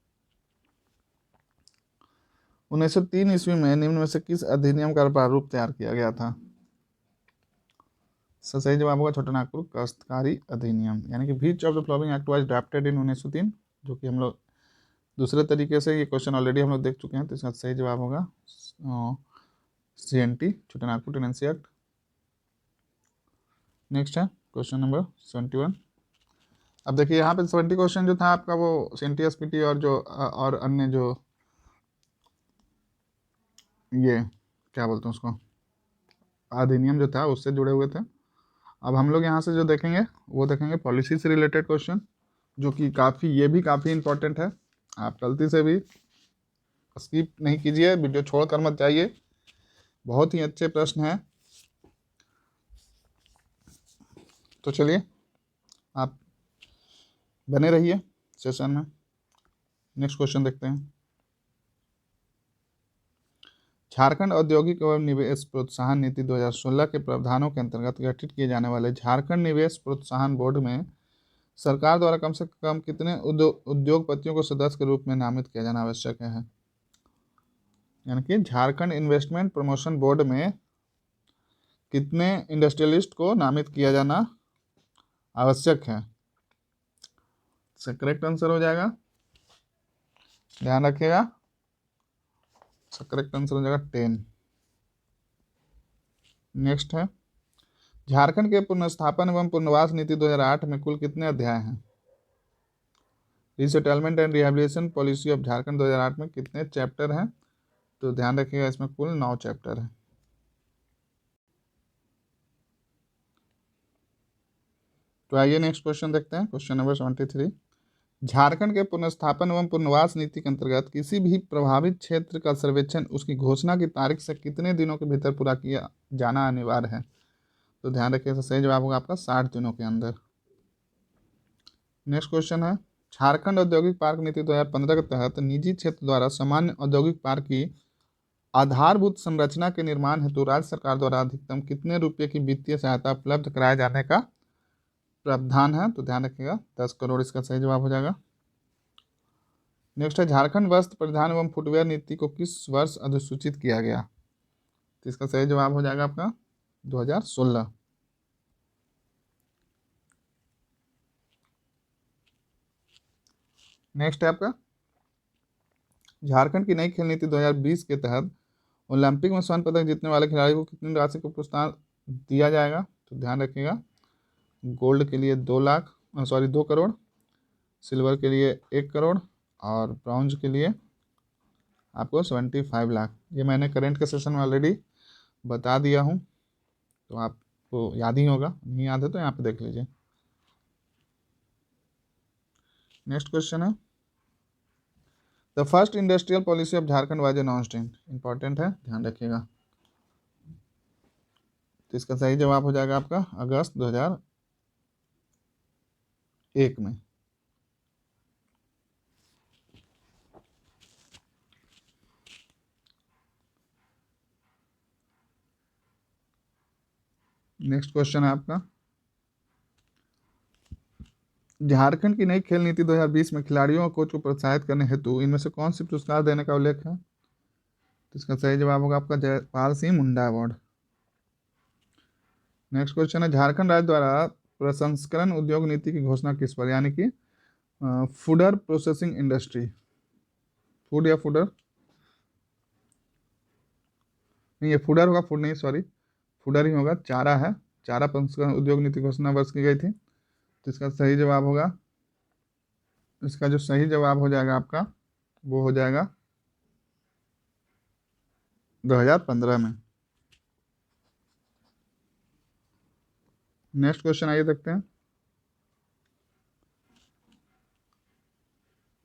1903 ईस्वी में निम्न में से किस अधिनियम का प्रारूप तैयार किया गया था? सही जवाब होगा छोटे नागपुर काश्तकारी अधिनियम, यानी कि which of the following act was drafted in 1903, जो कि हम लोग दूसरे तरीके से ये क्वेश्चन ऑलरेडी हम लोग देख चुके हैं। तो इसका सही जवाब होगा CNT, छोटे नागपुर टेनेंसी एक्ट। नेक्स्ट है क्वेश्चन नंबर 71। अब देखिए यहाँ पे 70 क्वेश्चन जो था आपका वो CNT SPT और अन्य जो ये क्या बोलते हैं उसको अधिनियम जो था उससे जुड़े हुए थे। अब हम लोग यहाँ से जो देखेंगे वो देखेंगे पॉलिसी से रिलेटेड क्वेश्चन, जो कि ये भी काफ़ी इंपॉर्टेंट है। आप गलती से भी स्किप नहीं कीजिए, वीडियो छोड़कर मत जाइए, बहुत ही अच्छे प्रश्न हैं। तो चलिए आप बने रहिए सेशन में। नेक्स्ट क्वेश्चन देखते हैं, झारखंड औद्योगिक एवं निवेश प्रोत्साहन नीति 2016 के प्रावधानों के अंतर्गत गठित किए जाने वाले झारखंड निवेश प्रोत्साहन बोर्ड में सरकार द्वारा कम से कम कितने उद्योगपतियों को सदस्य के रूप में नामित किया जाना आवश्यक है? यानी कि झारखंड इन्वेस्टमेंट प्रमोशन बोर्ड में कितने इंडस्ट्रियलिस्ट को नामित किया जाना आवश्यक है? करेक्ट आंसर हो जाएगा, ध्यान रखिएगा, करेक्ट आंसर हो जाएगा 10। नेक्स्ट है, झारखंड के पुनर्स्थापन एवं पुनर्वास नीति 2008 में कुल कितने अध्याय हैं? Resettlement and rehabilitation policy of Jharkhand 2008 में कितने चैप्टर हैं? तो ध्यान रखिएगा, इसमें कुल 9 चैप्टर हैं। तो आइए नेक्स्ट क्वेश्चन देखते हैं। क्वेश्चन नंबर 73, झारखंड के पुनर्स्थापन एवं पुनर्वास नीति के अंतर्गत किसी भी प्रभावित क्षेत्र का सर्वेक्षण उसकी घोषणा की तारीख से कितने दिनों के भीतर पूरा किया जाना अनिवार्य है? तो ध्यान रखिए, सही जवाब होगा आपका 60 दिनों के अंदर। नेक्स्ट क्वेश्चन है, झारखंड औद्योगिक पार्क नीति 2015 के तहत निजी क्षेत्र द्वारा सामान्य औद्योगिक पार्क की आधारभूत संरचना के निर्माण हेतु राज्य सरकार द्वारा अधिकतम कितने रुपये की वित्तीय सहायता उपलब्ध कराए जाने का प्रावधान है? तो ध्यान रखिएगा 10 करोड़ इसका सही जवाब हो जाएगा। नेक्स्ट है, झारखंड वस्त्र परिधान एवं फुटवेयर नीति को किस वर्ष अधिसूचित किया गया? तो इसका सही जवाब हो जाएगा आपका 2016। नेक्स्ट है आपका, झारखंड की नई खेल नीति 2020 के तहत ओलंपिक में स्वर्ण पदक जीतने वाले खिलाड़ी को कितनी राशि को प्रोत्साहन दिया जाएगा? तो ध्यान रखिएगा, गोल्ड के लिए 2 करोड़, सिल्वर के लिए 1 करोड़ और ब्रॉन्ज के लिए आपको 75 लाख। ये मैंने करेंट के सेशन में ऑलरेडी बता दिया हूँ, तो आपको याद ही होगा, नहीं याद है तो यहाँ पे देख लीजिए। नेक्स्ट क्वेश्चन है, the first industrial policy of Jharkhand was announced in, important है, ध्यान रखिएगा। तो इसका सही जवाब हो जाएगा आपका अगस्त 2001 में। नेक्स्ट क्वेश्चन है आपका, झारखंड की नई खेल नीति 2020 में खिलाड़ियों और कोच को प्रोत्साहित करने हेतु इनमें से कौन सी पुरस्कार देने का उल्लेख है? तो इसका सही जवाब होगा आपका Jaipal Singh Munda award. Next question है, झारखंड राज्य द्वारा प्रसंस्करण उद्योग नीति की घोषणा किस पर, यानी कि फूडर प्रोसेसिंग इंडस्ट्री, फूड या फूडर नहीं, ये फूडर होगा, फूड नहीं, सॉरी, फूडर ही होगा, चारा है, चारा प्रसंस्करण उद्योग नीति घोषणा वर्ष की गई थी। तो इसका सही जवाब होगा, इसका जो सही जवाब हो जाएगा आपका वो हो जाएगा 2015 में। नेक्स्ट क्वेश्चन आइए देखते हैं,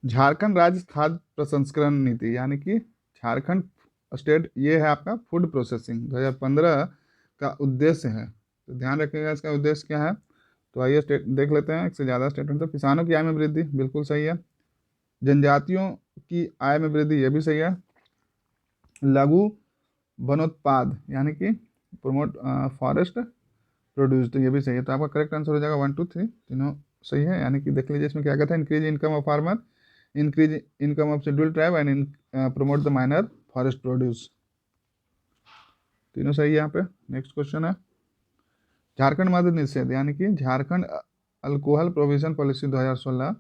झारखंड राज्य खाद्य प्रसंस्करण नीति, यानी कि झारखंड स्टेट, ये है आपका फूड प्रोसेसिंग 2015 का उद्देश्य है। तो ध्यान रखिएगा इसका उद्देश्य क्या है। तो आइए स्टेट देख लेते हैं, एक से ज़्यादा स्टेटमेंट। तो किसानों की आय में वृद्धि, बिल्कुल सही है। जनजातियों की आय में वृद्धि, ये भी सही है। लघु वनोत्पाद, यानी कि प्रमोट फॉरेस्ट प्रोड्यूस, तो ये भी सही है। तो आपका करेक्ट आंसर हो जाएगा 1 2 3 तीनों सही है। यानी कि देख लीजिए इसमें क्या कहता है, increase income of farmer, increase income of scheduled tribe and promote the minor forest produce, तीनों सही है यहाँ पे। नेक्स्ट क्वेश्चन है, झारखंड मद्य निषेध, यानी कि झारखंड अल्कोहल प्रोविजन पॉलिसी 2016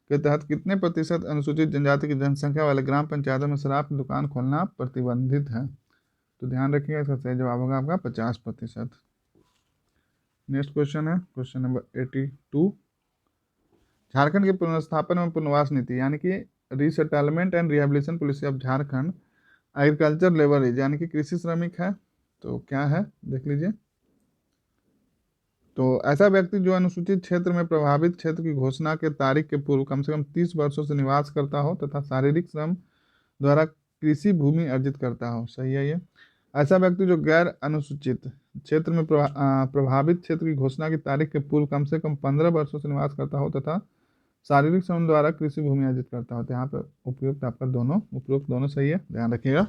के तहत कितने प्रतिशत अनुसूचित जनजाति की जनसंख्या वाले ग्राम पंचायतों में शराब की दुकान खोलना प्रतिबंधित है? तो ध्यान रखिएगा, इसका सही जवाब होगा आपका 50%। नेक्स्ट क्वेश्चन है क्वेश्चन नंबर 82, झारखंड की पुनर्स्थापन एवं पुनर्वास नीति, यानी कि resettlement and rehabilitation policy of Jharkhand agriculture labour, यानी कि कृषि श्रमिक है। तो क्या है देख लीजिए, तो ऐसा व्यक्ति जो अनुसूचित क्षेत्र में प्रभावित क्षेत्र की घोषणा के तारीख के पूर्व कम से कम 30 वर्षों से निवास करता हो तथा शारीरिक श्रम द्वारा कृषि भूमि अर्जित करता हो, सही है ये। ऐसा व्यक्ति जो गैर अनुसूचित क्षेत्र में प्रभावित क्षेत्र की घोषणा की तारीख के पूर्व कम से कम 15 वर्षों से निवास करता हो तथा शारीरिक श्रम द्वारा कृषि भूमि अर्जित करता हो। तो यहाँ पर उपयुक्त आपका उपयुक्त दोनों सही है, ध्यान रखिएगा।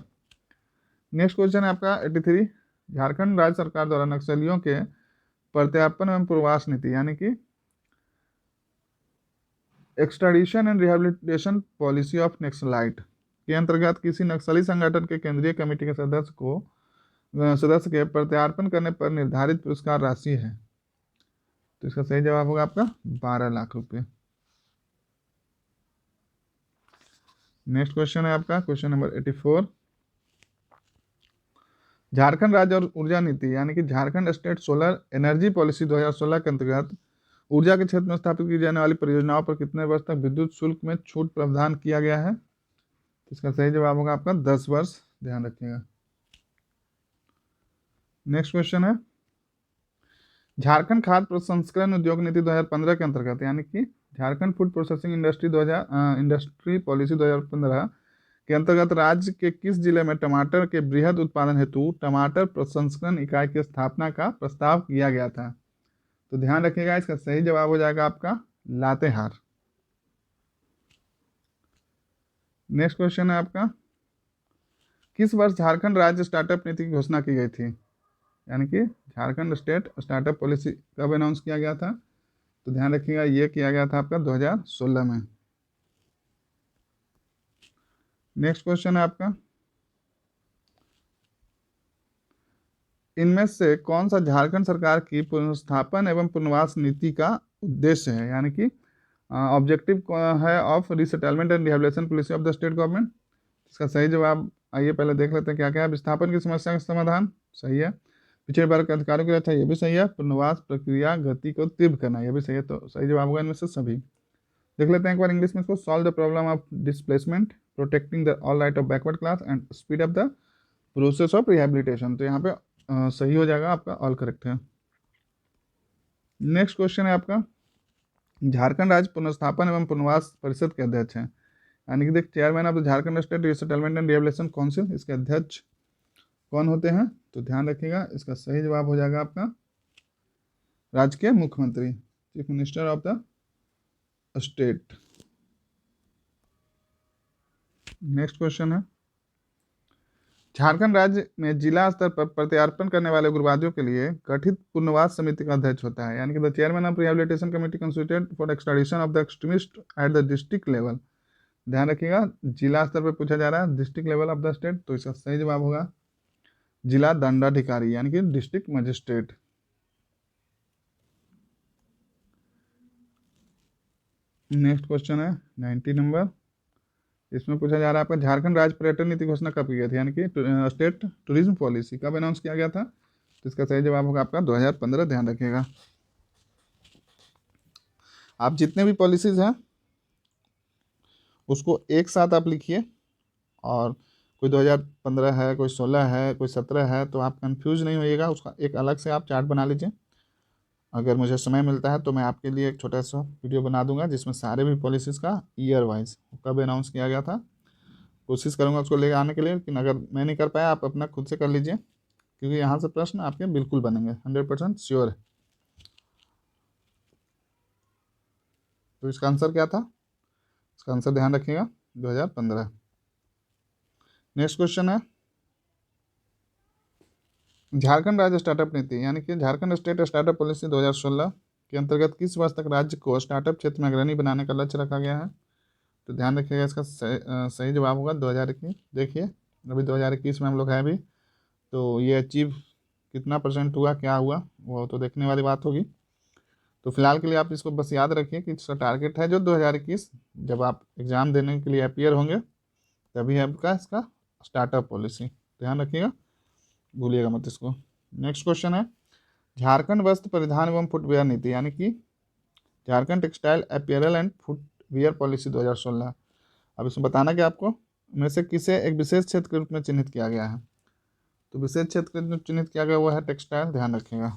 नेक्स्ट क्वेश्चन है आपका 83, झारखंड राज्य सरकार द्वारा नक्सलियों के प्रत्यार्पण एवं पुनर्वास नीति, यानी कि extradition and rehabilitation policy of Naxalite के अंतर्गत किसी नक्सली संगठन के केंद्रीय कमेटी के सदस्य के प्रत्यार्पण करने पर निर्धारित पुरस्कार राशि है? तो इसका सही जवाब होगा आपका 12 लाख रुपए। नेक्स्ट क्वेश्चन है आपका क्वेश्चन नंबर 84, झारखंड राज्य और ऊर्जा नीति, यानी कि Jharkhand state solar energy policy 2016 के अंतर्गत ऊर्जा के क्षेत्र में स्थापित की जाने वाली परियोजनाओं पर कितने वर्ष तक विद्युत शुल्क में छूट प्रावधान किया गया है? तो इसका सही जवाब होगा आपका 10 वर्ष, ध्यान रखिएगा। नेक्स्ट क्वेश्चन है, झारखंड खाद्य प्रसंस्करण उद्योग नीति 2015 के अंतर्गत, यानी कि Jharkhand food processing industry policy 2015 के अंतर्गत राज्य के किस जिले में टमाटर के बृहद उत्पादन हेतु टमाटर प्रसंस्करण इकाई की स्थापना का प्रस्ताव किया गया था? तो ध्यान रखिएगा, इसका सही जवाब हो जाएगा आपका लातेहार। नेक्स्ट क्वेश्चन है आपका, किस वर्ष झारखंड राज्य स्टार्टअप नीति की घोषणा की गई थी? यानी कि झारखंड स्टेट स्टार्टअप पॉलिसी कब अनाउंस किया गया था? तो ध्यान रखिएगा, ये किया गया था आपका 2016 में। नेक्स्ट क्वेश्चन है आपका, इनमें से कौन सा झारखंड सरकार की पुनर्स्थापन एवं पुनर्वास नीति का उद्देश्य है? यानी कि ऑब्जेक्टिव है of resettlement and rehabilitation policy of the state government. इसका सही जवाब आइए पहले देख लेते हैं क्या क्या है। विस्थापन की समस्या का समाधान, सही है। पिछड़े वर्ग के अधिकारों की रक्षा, ये भी सही है। पुनर्वास प्रक्रिया गति को तीव्र करना, यह भी सही है। तो सही जवाब होगा इनमें से सभी। देख लेते हैं एक बार इंग्लिश में इसको, solve the problem of displacement, protecting the all right of backward class and speed up the process of rehabilitation. तो यहाँ पे सही हो जाएगा आपका, ऑल करेक्ट है। नेक्स्ट क्वेश्चन है आपका, झारखंड राज्य पुनर्स्थापन एवं पुनर्वास परिषद के अध्यक्ष हैं। यानी कि देख, chairman of the Jharkhand state resettlement and rehabilitation council, इसके अध्यक्ष कौन होते हैं? तो ध्यान रखिएगा, इसका सही जवाब हो जाएगा आपका राज्य के मुख्यमंत्री, chief minister of the state. Next question है, झारखंड राज्य में जिला स्तर पर प्रत्यार्पण करने वाले उग्रवादियों के लिए गठित पुनर्वास समिति का अध्यक्ष होता है। यानी कि the chairman of rehabilitation committee constituted for extradition of the extremist at the district level. ध्यान रखिएगा, जिला स्तर पर पूछा जा रहा है, district level of the state, तो इसका सही जवाब होगा जिला दंडाधिकारी, यानी कि डिस्ट्रिक्ट मजिस्ट्रेट। नेक्स्ट क्वेश्चन है 90 नंबर, इसमें पूछा जा रहा है आपका, झारखंड राज्य पर्यटन नीति घोषणा कब की गई थी? यानी कि स्टेट टूरिज्म पॉलिसी कब अनाउंस किया गया था? तो इसका सही जवाब होगा आपका 2015। ध्यान रखिएगा, आप जितने भी पॉलिसीज हैं उसको एक साथ आप लिखिए, और कोई 2015 है, कोई 16 है, कोई 17 है, तो आप कंफ्यूज नहीं होइएगा, उसका एक अलग से आप चार्ट बना लीजिए। अगर मुझे समय मिलता है तो मैं आपके लिए एक छोटा सा वीडियो बना दूंगा जिसमें सारे भी पॉलिसीज़ का ईयर वाइज कब अनाउंस किया गया था, कोशिश करूंगा उसको लेकर आने के लिए। लेकिन अगर मैं नहीं कर पाया, आप अपना खुद से कर लीजिए, क्योंकि यहाँ से प्रश्न आपके बिल्कुल बनेंगे, 100% श्योर है। तो इसका आंसर क्या था? इसका आंसर ध्यान रखिएगा 2015। नेक्स्ट क्वेश्चन है, झारखंड राज्य स्टार्टअप नीति, यानी कि झारखंड स्टेट स्टार्टअप पॉलिसी 2016 के अंतर्गत किस वर्ष तक राज्य को स्टार्टअप क्षेत्र में अग्रणी बनाने का लक्ष्य रखा गया है? तो ध्यान रखिएगा, इसका सही जवाब होगा 2021। देखिए, अभी 2021 में हम लोग हैं अभी, तो ये अचीव कितना % हुआ, क्या हुआ, वो तो देखने वाली बात होगी। तो फिलहाल के लिए आप इसको बस याद रखिए कि इसका टारगेट है जो 2021, जब आप एग्ज़ाम देने के लिए अपीयर होंगे तभी है आपका इसका स्टार्टअप पॉलिसी। ध्यान रखिएगा, भूलिएगा मत इसको। नेक्स्ट क्वेश्चन है, झारखंड वस्त्र परिधान एवं फुटवेयर नीति, यानी कि Jharkhand textile apparel and footwear policy 2016। अब इसमें बताना कि आपको में से किसे एक विशेष क्षेत्र के रूप में चिन्हित किया गया है? तो विशेष क्षेत्र के रूप में चिन्हित किया गया वो है टेक्सटाइल, ध्यान रखिएगा।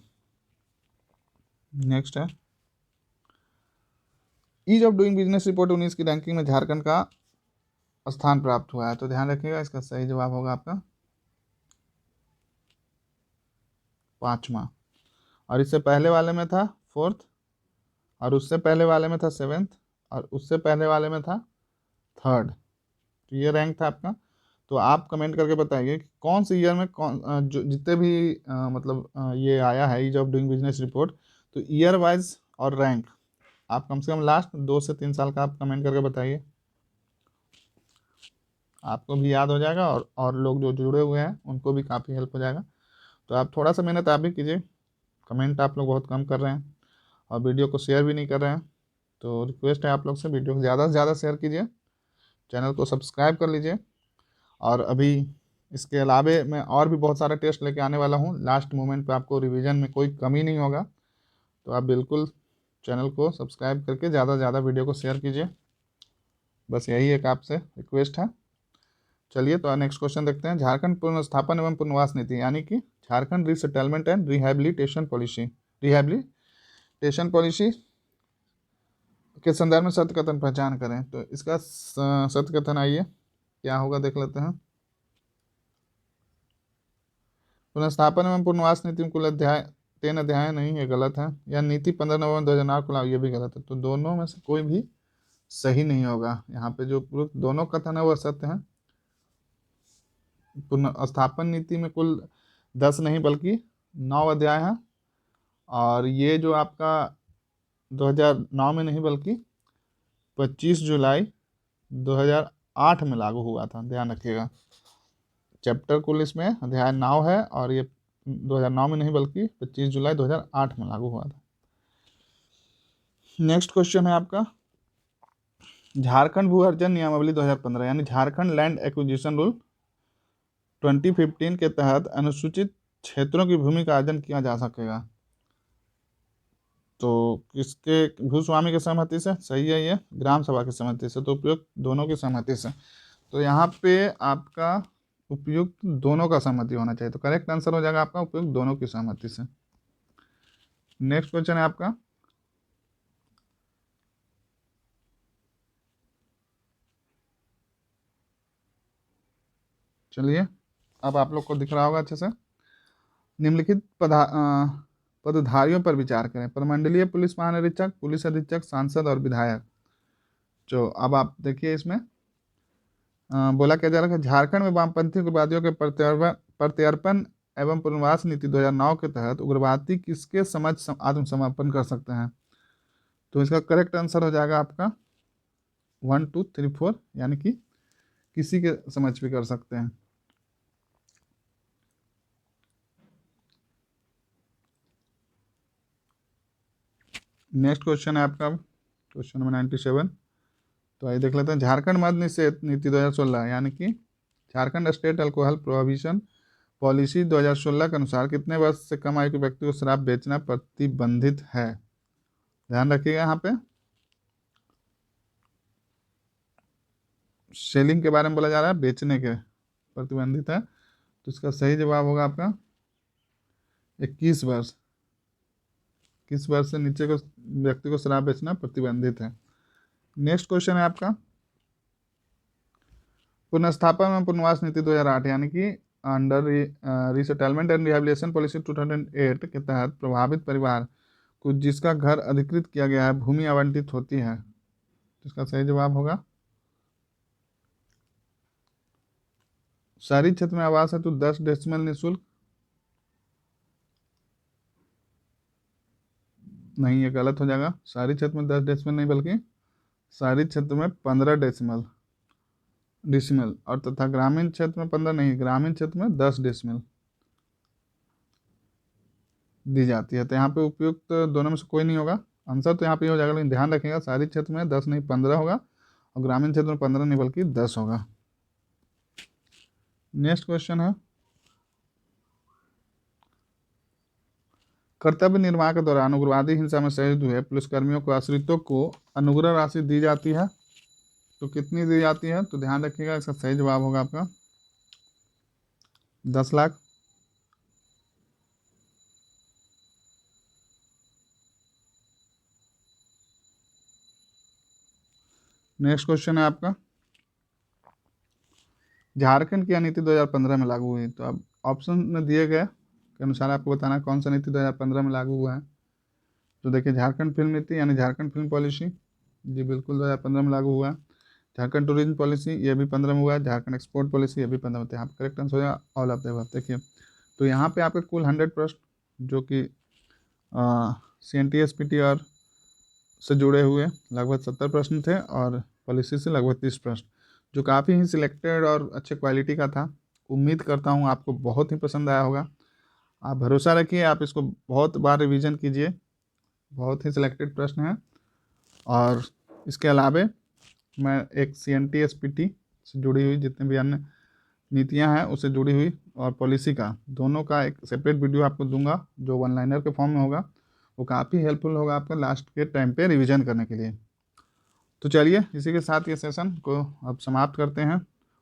नेक्स्ट है, ease of doing business report 19 की रैंकिंग में झारखंड का स्थान प्राप्त हुआ है। तो ध्यान रखिएगा, इसका सही जवाब होगा आपका 5वां, और इससे पहले वाले में था 4th, और उससे पहले वाले में था 7th, और उससे पहले वाले में था 3rd। तो ये रैंक था आपका। तो आप कमेंट करके बताइए कि कौन से ईयर में कौन जो जितने भी ये आया है ease of doing business report, तो ईयर वाइज और रैंक आप कम से कम लास्ट 2 से 3 साल का आप कमेंट करके बताइए, आपको भी याद हो जाएगा और लोग जो जुड़े हुए हैं उनको भी काफ़ी हेल्प हो जाएगा। तो आप थोड़ा सा मेहनत आप भी कीजिए, कमेंट आप लोग बहुत कम कर रहे हैं और वीडियो को शेयर भी नहीं कर रहे हैं। तो रिक्वेस्ट है आप लोग से, वीडियो को ज़्यादा से ज़्यादा शेयर कीजिए, चैनल को सब्सक्राइब कर लीजिए। और अभी इसके अलावे मैं और भी बहुत सारे टेस्ट लेके आने वाला हूँ, लास्ट मोमेंट पे आपको रिवीजन में कोई कमी नहीं होगा। तो आप बिल्कुल चैनल को सब्सक्राइब करके ज़्यादा से ज़्यादा वीडियो को शेयर कीजिए, बस यही एक आपसे रिक्वेस्ट है। चलिए तो नेक्स्ट क्वेश्चन देखते हैं, झारखंड पुनर्स्थापन एवं पुनर्वास नीति, यानी कि Jharkhand resettlement and rehabilitation policy rehabilitation policy के संदर्भ में सत्य कथन पहचान करें। तो इसका सत्य कथन आइए क्या होगा देख लेते हैं। पुनर्स्थापन एवं पुनर्वास नीति में कुल अध्याय 3 अध्याय नहीं, ये गलत है। या नीति 15 नवंबर 2009 को लागू, ये भी गलत है। तो दोनों में से कोई भी सही नहीं होगा। यहाँ पे जो दोनों कथन है वह सत्य है। पुनर्स्थापन नीति में कुल 10 नहीं बल्कि 9 अध्याय हैं, और ये जो आपका 2009 में नहीं बल्कि 25 जुलाई 2008 में लागू हुआ था, ध्यान रखिएगा। चैप्टर कुल इसमें अध्याय 9 है, और ये 2009 में नहीं बल्कि 25 जुलाई 2008 में लागू हुआ था। नेक्स्ट क्वेश्चन है आपका झारखंड भू अर्जन नियमावली 2015 यानी झारखंड लैंड एक्विजिशन रूल 2015 के तहत अनुसूचित क्षेत्रों की भूमि का अर्जन किया जा सकेगा। तो किसके भूस्वामी की सहमति से? सही है, ये ग्राम सभा की सहमति से। तो उपयुक्त दोनों की सहमति से। तो यहाँ पे आपका उपयुक्त दोनों का सहमति होना चाहिए। तो करेक्ट आंसर हो जाएगा आपका उपयुक्त दोनों की सहमति से। नेक्स्ट क्वेश्चन है आपका चलिए अब आप लोग को दिख रहा होगा अच्छे से। निम्नलिखित पदधारियों पर विचार करें। प्रमंडलीय पुलिस महानिरीक्षक, पुलिस अधीक्षक, सांसद और विधायक। जो अब आप देखिए इसमें बोला क्या जा रहा है, झारखंड में वामपंथी उग्रवादियों के प्रत्यर्पण एवं पुनर्वास नीति 2009 के तहत उग्रवादी किसके समझ आत्मसमर्पण कर सकते हैं। तो इसका करेक्ट आंसर हो जाएगा आपका 1 2 3 4 यानी कि किसी के समझ भी कर सकते हैं। नेक्स्ट क्वेश्चन है आपका क्वेश्चन नंबर 97। तो आइए देख लेते हैं। झारखंड मद्य निषेध नीति 2016 यानी कि Jharkhand state alcohol prohibition policy 2016 के अनुसार कितने वर्ष से कम आयु के व्यक्ति को शराब बेचना प्रतिबंधित है। ध्यान रखिएगा, यहाँ पे सेलिंग के बारे में बोला जा रहा है, बेचने के प्रतिबंधित है। तो इसका सही जवाब होगा आपका 21 वर्ष। 21 वर्ष से नीचे को व्यक्ति को शराब बेचना प्रतिबंधित है। नेक्स्ट क्वेश्चन है आपका पुनर्स्थापन एवं पुनर्वास नीति 2008 यानी कि under resettlement and rehabilitation policy 2008 के तहत प्रभावित परिवार को जिसका घर अधिकृत किया गया है भूमि आवंटित होती है। तो इसका सही जवाब होगा शहरी क्षेत्र में आवास है तो 10 डेसिमल निःशुल्क नहीं, ये गलत हो जाएगा। शहरी क्षेत्र में 10 डेसिमल नहीं बल्कि शहरी क्षेत्र में 15 डेसिमल और तथा ग्रामीण क्षेत्र में 15 नहीं, ग्रामीण क्षेत्र में 10 डेसिमल दी जाती है। तो यहाँ पे उपयुक्त दोनों में से कोई नहीं होगा। आंसर तो यहाँ पे हो जाएगा, लेकिन ध्यान रखिएगा शहरी क्षेत्र में 10 नहीं 15 होगा और ग्रामीण क्षेत्र में 15 नहीं बल्कि 10 होगा। नेक्स्ट क्वेश्चन है कर्तव्य निर्वाह के दौरान उग्रवादी हिंसा में शहीद हुए पुलिसकर्मियों को आश्रितों को अनुग्रह राशि दी जाती है। तो कितनी दी जाती है? तो ध्यान रखिएगा, इसका सही जवाब होगा आपका 10 लाख। नेक्स्ट क्वेश्चन है आपका झारखंड की नीति 2015 में लागू हुई। तो अब ऑप्शन में दिए गए के अनुसार आपको बताना कौन सा नीति 2015 में लागू हुआ है। तो देखिए झारखंड फिल्म नीति यानी झारखंड फिल्म पॉलिसी, जी बिल्कुल 2015 में लागू हुआ है। झारखंड टूरिज्म पॉलिसी ये भी 15 में हुआ है। झारखंड एक्सपोर्ट पॉलिसी ये भी 15 में। यहाँ पर करेक्ट आंसर हो जाएगा ऑल ऑफ द अबव। देखिए तो यहाँ पे आपके कुल 100 प्रश्न जो कि CNTSPT और से जुड़े हुए लगभग 70 प्रश्न थे और पॉलिसी से लगभग 30 प्रश्न, जो काफ़ी ही सिलेक्टेड और अच्छे क्वालिटी का था। उम्मीद करता हूँ आपको बहुत ही पसंद आया होगा। आप भरोसा रखिए, आप इसको बहुत बार रिवीजन कीजिए, बहुत ही सिलेक्टेड प्रश्न हैं। और इसके अलावे मैं एक CNTSPT से जुड़ी हुई जितने भी अन्य नीतियां हैं उससे जुड़ी हुई और पॉलिसी का दोनों का एक सेपरेट वीडियो आपको दूंगा जो 1 लाइनर के फॉर्म में होगा। वो काफ़ी हेल्पफुल होगा आपका लास्ट के टाइम पे रिवीजन करने के लिए। तो चलिए इसी के साथ ये सेशन को अब समाप्त करते हैं।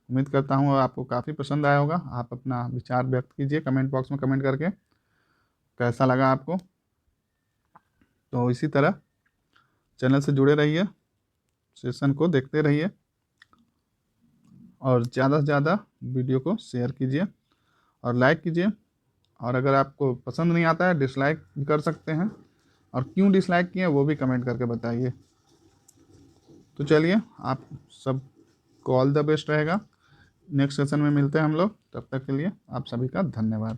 उम्मीद करता हूँ आपको काफ़ी पसंद आया होगा। आप अपना विचार व्यक्त कीजिए कमेंट बॉक्स में कमेंट करके, कैसा लगा आपको। तो इसी तरह चैनल से जुड़े रहिए, सेशन को देखते रहिए और ज़्यादा से ज़्यादा वीडियो को शेयर कीजिए और लाइक कीजिए। और अगर आपको पसंद नहीं आता है डिसलाइक भी कर सकते हैं, और क्यों डिसलाइक किए वो भी कमेंट करके बताइए। तो चलिए, आप सबको ऑल द बेस्ट रहेगा। नेक्स्ट सेशन में मिलते हैं हम लोग, तब तक के लिए आप सभी का धन्यवाद।